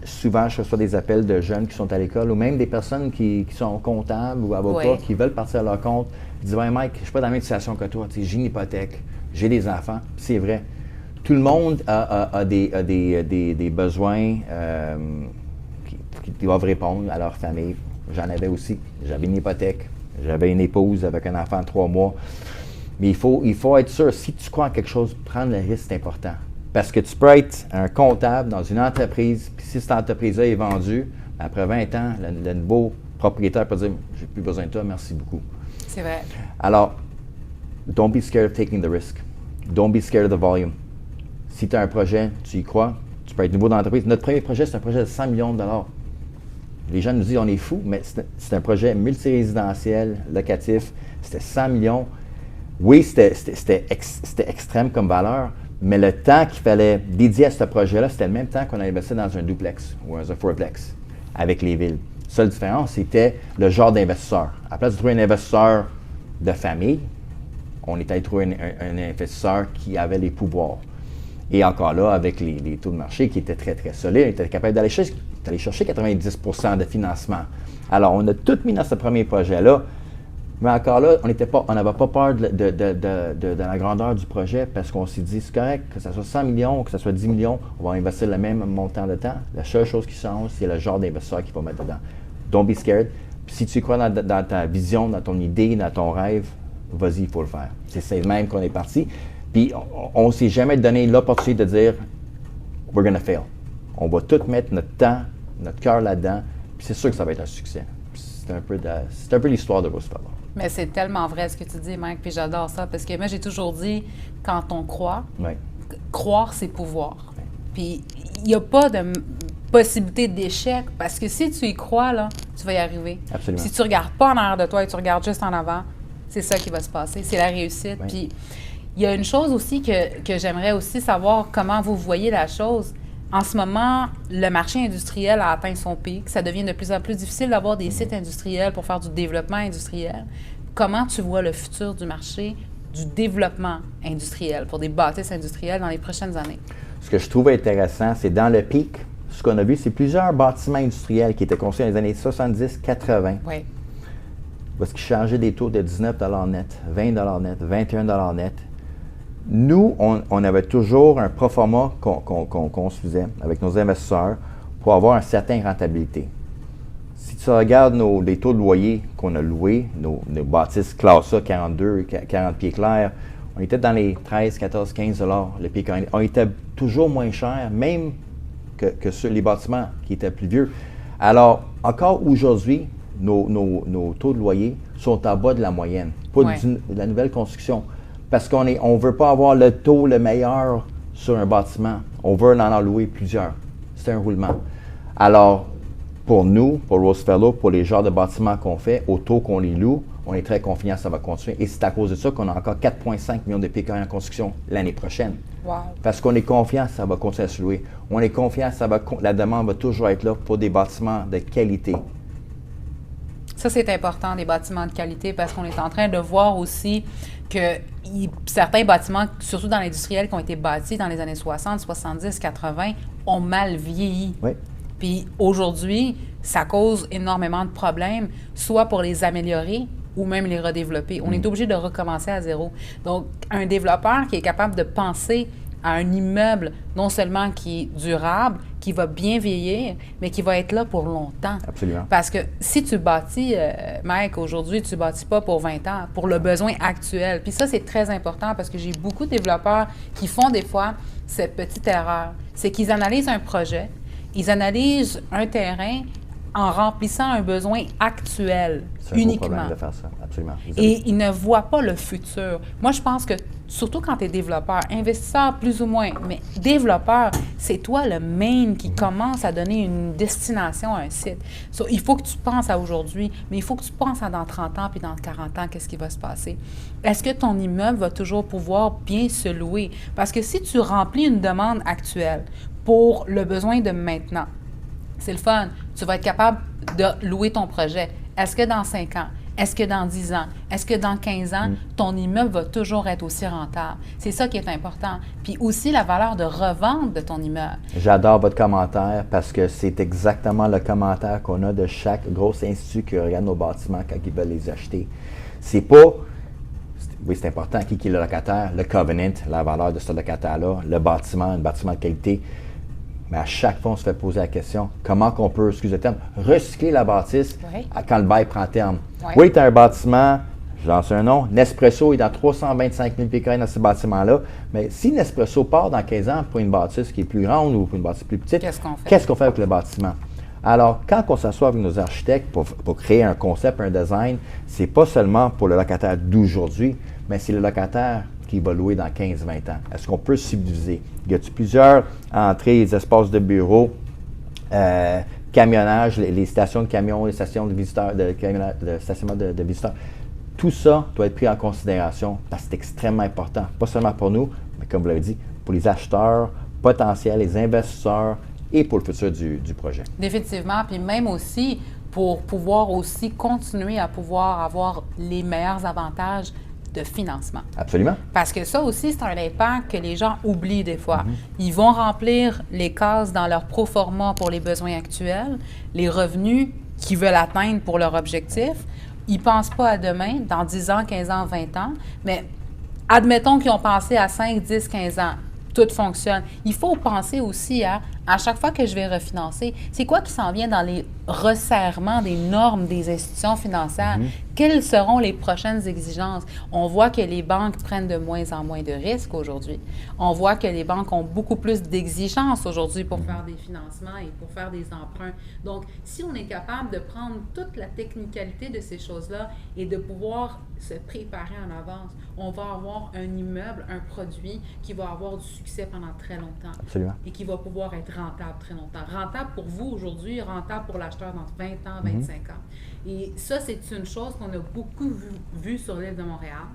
souvent, je reçois des appels de jeunes qui sont à l'école ou même des personnes qui sont comptables ou avocats qui veulent partir à leur compte. Ils disent « Ouais, Mike, je ne suis pas dans la même situation que toi. J'ai une hypothèque, j'ai des enfants. » C'est vrai. Tout le monde a des besoins qui doivent répondre à leur famille. J'en avais aussi. J'avais une hypothèque. J'avais une épouse avec un enfant de 3 mois. Mais il faut être sûr, si tu crois en quelque chose, prendre le risque, c'est important. Parce que tu peux être un comptable dans une entreprise, puis si cette entreprise-là est vendue, après 20 ans, le nouveau propriétaire peut dire « J'ai plus besoin de toi, merci beaucoup ». C'est vrai. Alors, don't be scared of taking the risk. Don't be scared of the volume. Si tu as un projet, tu y crois, tu peux être nouveau dans l'entreprise. Notre premier projet, c'est un projet de 100 millions de dollars. Les gens nous disent on est fous, mais c'est un projet multirésidentiel, locatif. C'était 100 millions. Oui, c'était extrême comme valeur, mais le temps qu'il fallait dédier à ce projet-là, c'était le même temps qu'on investit dans un duplex ou un fourplex avec les villes. La seule différence, c'était le genre d'investisseur. À la place de trouver un investisseur de famille, on était allé trouver un investisseur qui avait les pouvoirs. Et encore là, avec les taux de marché qui étaient très, très solides, on était capable d'aller chercher 90 % de financement. Alors, on a tout mis dans ce premier projet-là. Mais encore là, on n'avait pas peur de la grandeur du projet parce qu'on s'est dit, c'est correct, que ce soit 100 millions ou que ce soit 10 millions, on va investir le même montant de temps. La seule chose qui change, c'est le genre d'investisseur qu'il faut mettre dedans. Don't be scared. Puis si tu crois dans ta vision, dans ton idée, dans ton rêve, vas-y, il faut le faire. C'est même qu'on est parti. Puis on ne s'est jamais donné l'opportunité de dire, we're gonna fail. On va tout mettre notre temps, notre cœur là-dedans, puis c'est sûr que ça va être un succès. C'est un peu l'histoire de Rose Fellow. Mais c'est tellement vrai ce que tu dis, Mike, puis j'adore ça, parce que moi, j'ai toujours dit, quand on croit, croire, c'est pouvoir. Puis il n'y a pas de possibilité d'échec, parce que si tu y crois, là, tu vas y arriver. Absolument. Si tu ne regardes pas en arrière de toi et tu regardes juste en avant, c'est ça qui va se passer, c'est la réussite. Puis il y a une chose aussi que j'aimerais aussi savoir comment vous voyez la chose. En ce moment, le marché industriel a atteint son pic. Ça devient de plus en plus difficile d'avoir des sites industriels pour faire du développement industriel. Comment tu vois le futur du marché du développement industriel pour des bâtisses industrielles dans les prochaines années? Ce que je trouve intéressant, c'est dans le pic, ce qu'on a vu, c'est plusieurs bâtiments industriels qui étaient construits dans les années 70-80. Oui. Parce qu'ils changeaient des taux de 19 $ net, 20 $ net, 21 $ net. Nous, on avait toujours un pro forma qu'on se faisait avec nos investisseurs pour avoir une certaine rentabilité. Si tu regardes les taux de loyer qu'on a loués, nos bâtisses classe A, 42, 40 pieds clairs, on était dans les 13, 14, 15 $ le pied carré. On était toujours moins cher, même que sur les bâtiments qui étaient plus vieux. Alors, encore aujourd'hui, nos taux de loyer sont en bas de la moyenne, pas de la nouvelle construction. Parce qu'on ne veut pas avoir le taux le meilleur sur un bâtiment. On veut en louer plusieurs. C'est un roulement. Alors, pour nous, pour Rose Fellow, pour les genres de bâtiments qu'on fait, au taux qu'on les loue, on est très confiant que ça va continuer. Et c'est à cause de ça qu'on a encore 4,5 millions de PKI en construction l'année prochaine. Wow. Parce qu'on est confiant que ça va continuer à se louer. On est confiant que la demande va toujours être là pour des bâtiments de qualité. Ça, c'est important, des bâtiments de qualité, parce qu'on est en train de voir aussi que certains bâtiments, surtout dans l'industriel, qui ont été bâtis dans les années 60, 70, 80, ont mal vieilli. Oui. Puis aujourd'hui, ça cause énormément de problèmes, soit pour les améliorer ou même les redévelopper. On est obligé de recommencer à zéro. Donc, un développeur qui est capable de penser à un immeuble non seulement qui est durable, qui va bien vieillir, mais qui va être là pour longtemps. Absolument. Parce que si tu bâtis, Mike, aujourd'hui, tu ne bâtis pas pour 20 ans, pour le besoin actuel. Puis ça, c'est très important parce que j'ai beaucoup de développeurs qui font des fois cette petite erreur. C'est qu'ils analysent un projet, ils analysent un terrain en remplissant un besoin actuel uniquement. C'est un gros problème de faire ça, absolument. Et ils ne voient pas le futur. Moi, je pense que, surtout quand tu es développeur, investisseur plus ou moins, mais développeur, c'est toi le main qui commence à donner une destination à un site. Il faut que tu penses à aujourd'hui, mais il faut que tu penses à dans 30 ans puis dans 40 ans, qu'est-ce qui va se passer. Est-ce que ton immeuble va toujours pouvoir bien se louer? Parce que si tu remplis une demande actuelle pour le besoin de maintenant, c'est le fun. Tu vas être capable de louer ton projet. Est-ce que dans 5 ans, est-ce que dans 10 ans, est-ce que dans 15 ans, ton immeuble va toujours être aussi rentable? C'est ça qui est important. Puis aussi la valeur de revente de ton immeuble. J'adore votre commentaire parce que c'est exactement le commentaire qu'on a de chaque gros institut qui regarde nos bâtiments quand ils veulent les acheter. C'est pas... Oui, c'est important. Qui est le locataire? Le covenant, la valeur de ce locataire-là, le bâtiment, un bâtiment de qualité. Mais à chaque fois, on se fait poser la question, comment qu'on peut, excusez le terme, recycler la bâtisse quand le bail prend terme. Oui, tu as un bâtiment, je lance un nom, Nespresso est dans 325 000 PKI dans ce bâtiment-là, mais si Nespresso part dans 15 ans pour une bâtisse qui est plus grande ou pour une bâtisse plus petite, qu'est-ce qu'on fait avec le bâtiment? Alors, quand on s'assoit avec nos architectes pour créer un concept, un design, c'est pas seulement pour le locataire d'aujourd'hui, mais c'est le locataire qui va louer dans 15-20 ans. Est-ce qu'on peut subdiviser? Y a-t-il plusieurs entrées, des espaces de bureaux, camionnage, les stations de camions, les stations de visiteurs, de stationnement de visiteurs? Tout ça doit être pris en considération parce que c'est extrêmement important, pas seulement pour nous, mais comme vous l'avez dit, pour les acheteurs potentiels, les investisseurs et pour le futur du projet. Définitivement, puis même aussi pour pouvoir aussi continuer à pouvoir avoir les meilleurs avantages de financement. Absolument. Parce que ça aussi, c'est un impact que les gens oublient des fois. Ils vont remplir les cases dans leur proforma pour les besoins actuels, les revenus qu'ils veulent atteindre pour leur objectif. Ils ne pensent pas à demain, dans 10 ans, 15 ans, 20 ans, mais admettons qu'ils ont pensé à 5, 10, 15 ans. Tout fonctionne. Il faut penser aussi à chaque fois que je vais refinancer, c'est quoi qui s'en vient dans les resserrements des normes des institutions financières? Quelles seront les prochaines exigences? On voit que les banques prennent de moins en moins de risques aujourd'hui. On voit que les banques ont beaucoup plus d'exigences aujourd'hui pour faire des financements et pour faire des emprunts. Donc, si on est capable de prendre toute la technicalité de ces choses-là et de pouvoir se préparer en avance, on va avoir un immeuble, un produit qui va avoir du succès pendant très longtemps. Absolument. Et qui va pouvoir être rentable très longtemps. Rentable pour vous aujourd'hui, rentable pour l'acheteur dans 20 ans, 25 ans. Et ça, c'est une chose qu'on a beaucoup vu sur l'île de Montréal,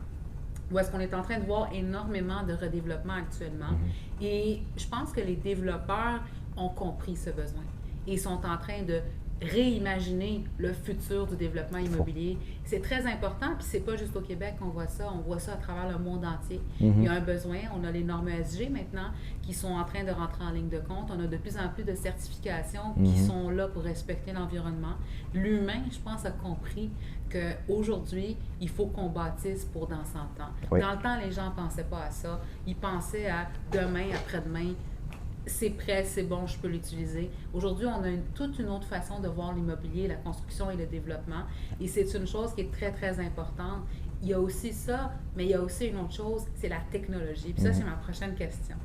où est-ce qu'on est en train de voir énormément de redéveloppement actuellement. Et je pense que les développeurs ont compris ce besoin et sont en train de réimaginer le futur du développement immobilier. C'est très important, puis c'est pas juste au Québec qu'on voit ça à travers le monde entier. Il y a un besoin, on a les normes ESG maintenant qui sont en train de rentrer en ligne de compte, on a de plus en plus de certifications qui sont là pour respecter l'environnement. L'humain, je pense, a compris qu'aujourd'hui, il faut qu'on bâtisse pour dans 100 ans. Dans le temps, les gens ne pensaient pas à ça, ils pensaient à demain, après-demain, c'est prêt, c'est bon, je peux l'utiliser. Aujourd'hui, on a toute une autre façon de voir l'immobilier, la construction et le développement. Et c'est une chose qui est très, très importante. Il y a aussi ça, mais il y a aussi une autre chose, c'est la technologie. Puis ça, c'est ma prochaine question.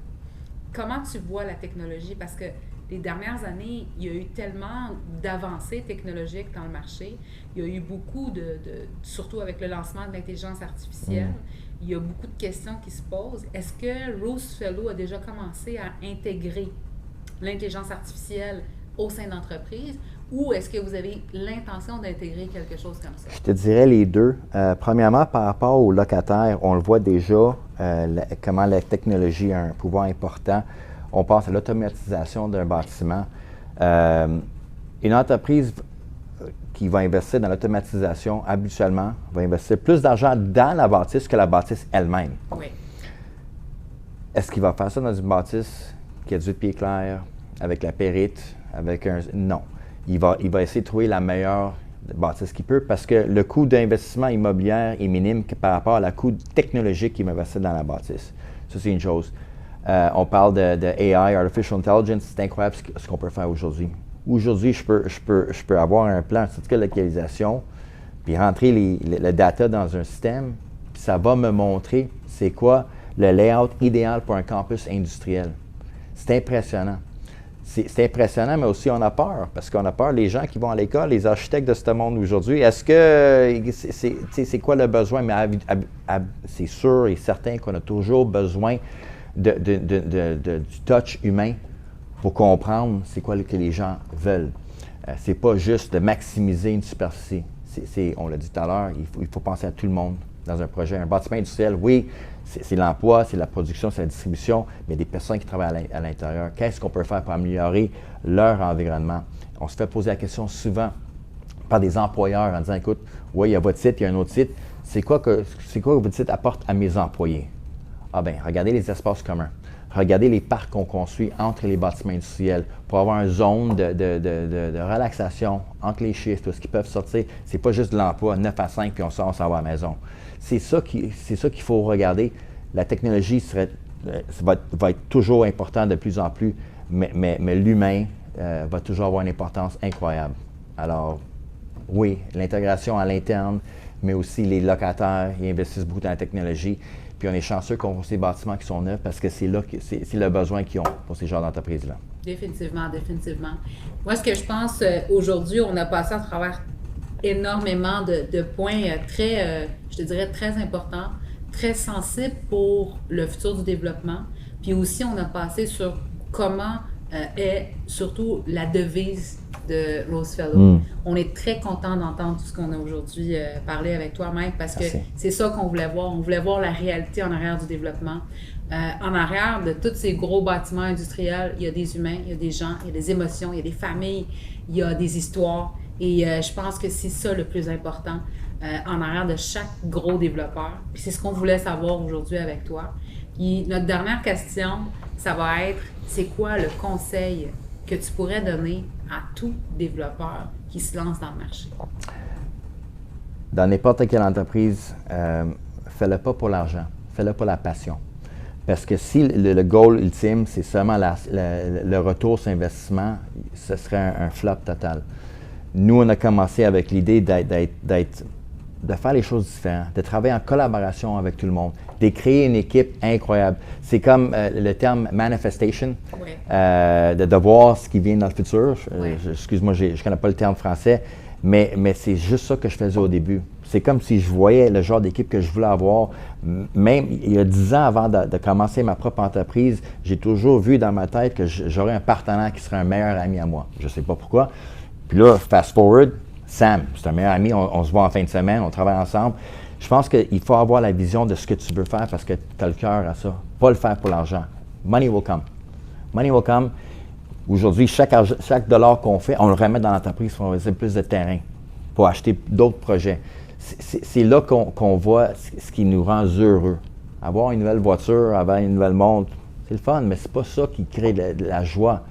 Comment tu vois la technologie? Parce que les dernières années, il y a eu tellement d'avancées technologiques dans le marché. Il y a eu beaucoup surtout avec le lancement de l'intelligence artificielle, il y a beaucoup de questions qui se posent. Est-ce que Rose Fellow a déjà commencé à intégrer l'intelligence artificielle au sein d'entreprise, ou est-ce que vous avez l'intention d'intégrer quelque chose comme ça? Je te dirais les deux. Premièrement, par rapport aux locataires, on le voit déjà, comment la technologie a un pouvoir important. On pense à l'automatisation d'un bâtiment. Une entreprise qui va investir dans l'automatisation, habituellement, va investir plus d'argent dans la bâtisse que la bâtisse elle-même. Oui. Est-ce qu'il va faire ça dans une bâtisse qui a 18 pieds clairs, avec la périte, avec un... Non. Il va essayer de trouver la meilleure bâtisse qu'il peut parce que le coût d'investissement immobilier est minime par rapport à la coût technologique qu'il va investir dans la bâtisse. Ça, c'est une chose. On parle de AI, Artificial Intelligence, c'est incroyable ce qu'on peut faire aujourd'hui. Aujourd'hui, je peux avoir un plan, un certificat de localisation, puis rentrer le data dans un système, puis ça va me montrer c'est quoi le layout idéal pour un campus industriel. C'est impressionnant. C'est impressionnant, mais aussi on a peur, parce qu'on a peur, les gens qui vont à l'école, les architectes de ce monde aujourd'hui, est-ce que c'est quoi le besoin? Mais c'est sûr et certain qu'on a toujours besoin du touch humain pour comprendre c'est quoi que les gens veulent. C'est pas juste de maximiser une superficie. On l'a dit tout à l'heure, il faut penser à tout le monde dans un projet. Un bâtiment industriel, oui, c'est l'emploi, c'est la production, c'est la distribution, mais il y a des personnes qui travaillent à l'intérieur. Qu'est-ce qu'on peut faire pour améliorer leur environnement? On se fait poser la question souvent par des employeurs en disant, écoute, oui, il y a votre site, il y a un autre site. C'est quoi que votre site apporte à mes employés? Ah bien, regardez les espaces communs. Regardez les parcs qu'on construit entre les bâtiments industriels pour avoir une zone de relaxation entre les shifts, où ils peuvent sortir. C'est pas juste de l'emploi, 9 à 5, puis on sort, on s'en va à la maison. C'est ça qu'il faut regarder. La technologie va être toujours importante de plus en plus, mais l'humain va toujours avoir une importance incroyable. Alors, oui, l'intégration à l'interne, mais aussi les locataires, ils investissent beaucoup dans la technologie. Puis on est chanceux qu'on voit ces bâtiments qui sont neufs parce que c'est le besoin qu'ils ont pour ces genres d'entreprises-là. Définitivement, définitivement. Moi, ce que je pense, aujourd'hui, on a passé à travers énormément de points je te dirais, très importants, très sensibles pour le futur du développement. Puis aussi, on a passé sur comment est surtout la devise de Rose Fellow. On est très content d'entendre tout ce qu'on a aujourd'hui parlé avec toi, Mike, parce que c'est ça qu'on voulait voir. On voulait voir la réalité en arrière du développement. En arrière de tous ces gros bâtiments industriels, il y a des humains, il y a des gens, il y a des émotions, il y a des familles, il y a des histoires. Et je pense que c'est ça le plus important en arrière de chaque gros développeur. Puis c'est ce qu'on voulait savoir aujourd'hui avec toi. Puis notre dernière question, ça va être, c'est quoi le conseil que tu pourrais donner à tout développeur qui se lance dans le marché? Dans n'importe quelle entreprise, fais-le pas pour l'argent, fais-le pour la passion. Parce que si le goal ultime, c'est seulement le retour sur investissement, ce serait un flop total. Nous, on a commencé avec l'idée de faire les choses différentes, de travailler en collaboration avec tout le monde, de créer une équipe incroyable. C'est comme le terme manifestation, de voir ce qui vient dans le futur. Excuse-moi, je ne connais pas le terme français, mais c'est juste ça que je faisais au début. C'est comme si je voyais le genre d'équipe que je voulais avoir. Même il y a 10 ans avant de commencer ma propre entreprise, j'ai toujours vu dans ma tête que j'aurais un partenaire qui serait un meilleur ami à moi. Je ne sais pas pourquoi. Puis là, fast forward, Sam, c'est un meilleur ami, on se voit en fin de semaine, on travaille ensemble. Je pense qu'il faut avoir la vision de ce que tu veux faire parce que tu as le cœur à ça. Pas le faire pour l'argent. Money will come. Money will come. Aujourd'hui, chaque dollar qu'on fait, on le remet dans l'entreprise pour investir plus de terrain, pour acheter d'autres projets. C'est là qu'on voit ce qui nous rend heureux. Avoir une nouvelle voiture, avoir une nouvelle montre, c'est le fun, mais c'est pas ça qui crée de la joie.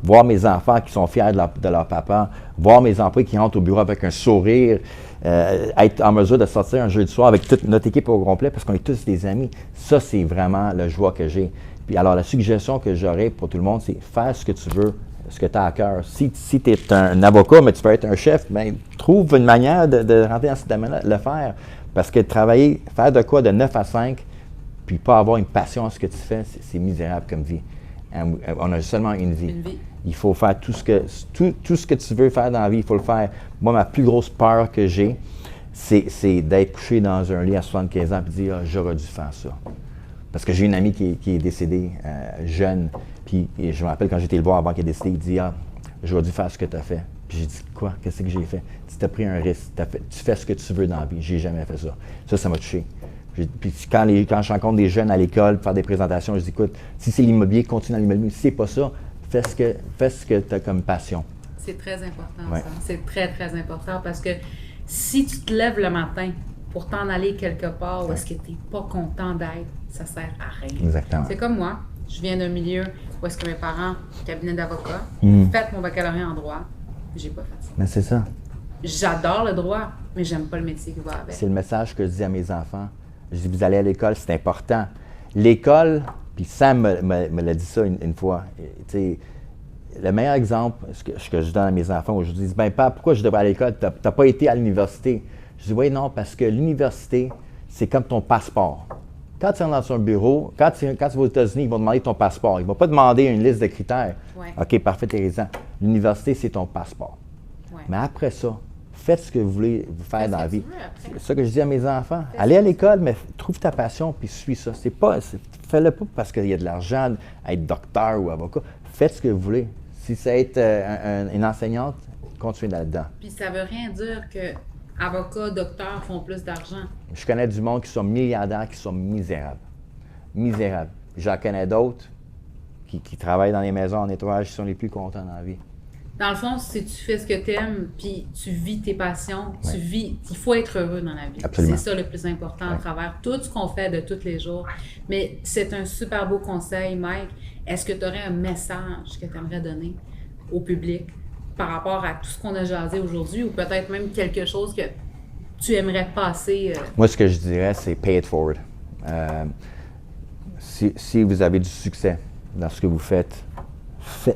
Voir mes enfants qui sont fiers de leur papa, voir mes employés qui rentrent au bureau avec un sourire, être en mesure de sortir un jeudi soir avec toute notre équipe au complet parce qu'on est tous des amis. Ça, c'est vraiment la joie que j'ai. Puis alors, la suggestion que j'aurais pour tout le monde, c'est faire ce que tu veux, ce que tu as à cœur. Si tu es un avocat, mais tu veux être un chef, bien, trouve une manière de rentrer dans ce domaine-là, le faire. Parce que travailler, faire de quoi de 9 à 5, puis pas avoir une passion à ce que tu fais, c'est misérable comme vie. On a seulement une vie. Il faut faire tout ce que tu veux faire dans la vie, il faut le faire. Moi, ma plus grosse peur que j'ai, c'est d'être couché dans un lit à 75 ans et dire « j'aurais dû faire ça ». Parce que j'ai une amie qui est décédée jeune, puis je me rappelle quand j'étais le voir avant qu'elle est décédée, il dit « je vais dû faire ce que tu as fait. Puis j'ai dit, quoi? Qu'est-ce que j'ai fait? Tu as pris un risque. Tu fais ce que tu veux dans la vie. J'ai jamais fait ça. Ça m'a touché. Puis quand je rencontre des jeunes à l'école pour faire des présentations, je dis, écoute, si c'est l'immobilier, continue dans l'immobilier. Si c'est pas ça, fais ce que tu as comme passion. C'est très important, ça. C'est très, très important parce que si tu te lèves le matin pour t'en aller quelque part où est-ce que tu n'es pas content d'être, ça sert à rien. Exactement. C'est comme moi. Je viens d'un milieu où est-ce que mes parents, cabinet d'avocat, fait mon baccalauréat en droit, j'ai pas fait ça. Mais c'est ça. J'adore le droit, mais j'aime pas le métier qui va avec. C'est le message que je dis à mes enfants. Je dis, vous allez à l'école, c'est important. L'école, puis Sam me l'a dit ça une fois, tu sais, le meilleur exemple, ce que je donne à mes enfants aujourd'hui, ils disent, ben papa, pourquoi je devrais aller à l'école? Tu n'as pas été à l'université. Je dis, oui, non, parce que l'université, c'est comme ton passeport. Quand tu es dans un bureau, quand tu vas aux États-Unis, ils vont demander ton passeport. Ils ne vont pas demander une liste de critères. Ouais. OK, parfait, tu as raison. L'université, c'est ton passeport. Ouais. Mais après ça, faites ce que vous voulez faire dans la vie. C'est ça que je dis à mes enfants. Allez à l'école, mais trouve ta passion puis suis ça. Fais-le pas parce qu'il y a de l'argent à être docteur ou avocat. Faites ce que vous voulez. Si c'est être une enseignante, continuez là-dedans. Puis ça veut rien dire que avocats, docteurs font plus d'argent. Je connais du monde qui sont milliardaires, qui sont misérables. Misérables. J'en connais d'autres qui travaillent dans les maisons en nettoyage, qui sont les plus contents dans la vie. Dans le fond, si tu fais ce que tu aimes, puis tu vis tes passions, il faut être heureux dans la vie. Absolument. C'est ça le plus important à travers tout ce qu'on fait de tous les jours. Mais c'est un super beau conseil, Mike. Est-ce que tu aurais un message que tu aimerais donner au public par rapport à tout ce qu'on a jasé aujourd'hui ou peut-être même quelque chose que tu aimerais passer? Moi, ce que je dirais, c'est pay it forward. Si vous avez du succès dans ce que vous faites,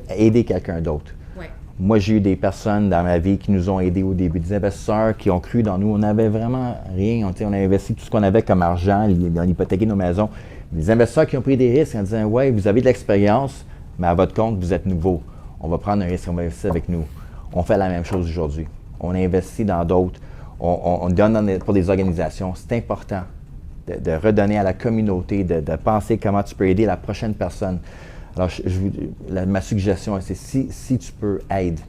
aidez quelqu'un d'autre. Ouais. Moi, j'ai eu des personnes dans ma vie qui nous ont aidés au début, des investisseurs qui ont cru dans nous. On n'avait vraiment rien. On a investi tout ce qu'on avait comme argent, on a hypothéqué nos maisons. Des investisseurs qui ont pris des risques en disant, ouais, vous avez de l'expérience, mais à votre compte, vous êtes nouveau. On va prendre un risque, on va investir avec nous. On fait la même chose aujourd'hui. On investit dans d'autres. On donne pour des organisations. C'est important de redonner à la communauté, de penser comment tu peux aider la prochaine personne. Alors, ma suggestion, c'est si tu peux, aide.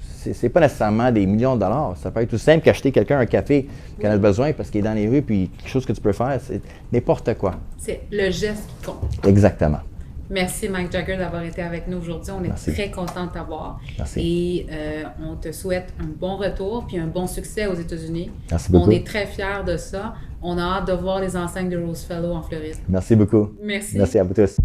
C'est pas nécessairement des millions de dollars. Ça peut être tout simple qu'acheter quelqu'un un café qui en a besoin parce qu'il est dans les rues, puis quelque chose que tu peux faire, c'est n'importe quoi. C'est le geste qui compte. Exactement. Merci Mike Jagger d'avoir été avec nous aujourd'hui. On est très content de t'avoir. Merci. Et on te souhaite un bon retour puis un bon succès aux États-Unis. Merci beaucoup. On est très fiers de ça. On a hâte de voir les enseignes de Rose Fellow en Floride. Merci beaucoup. Merci. Merci à vous tous.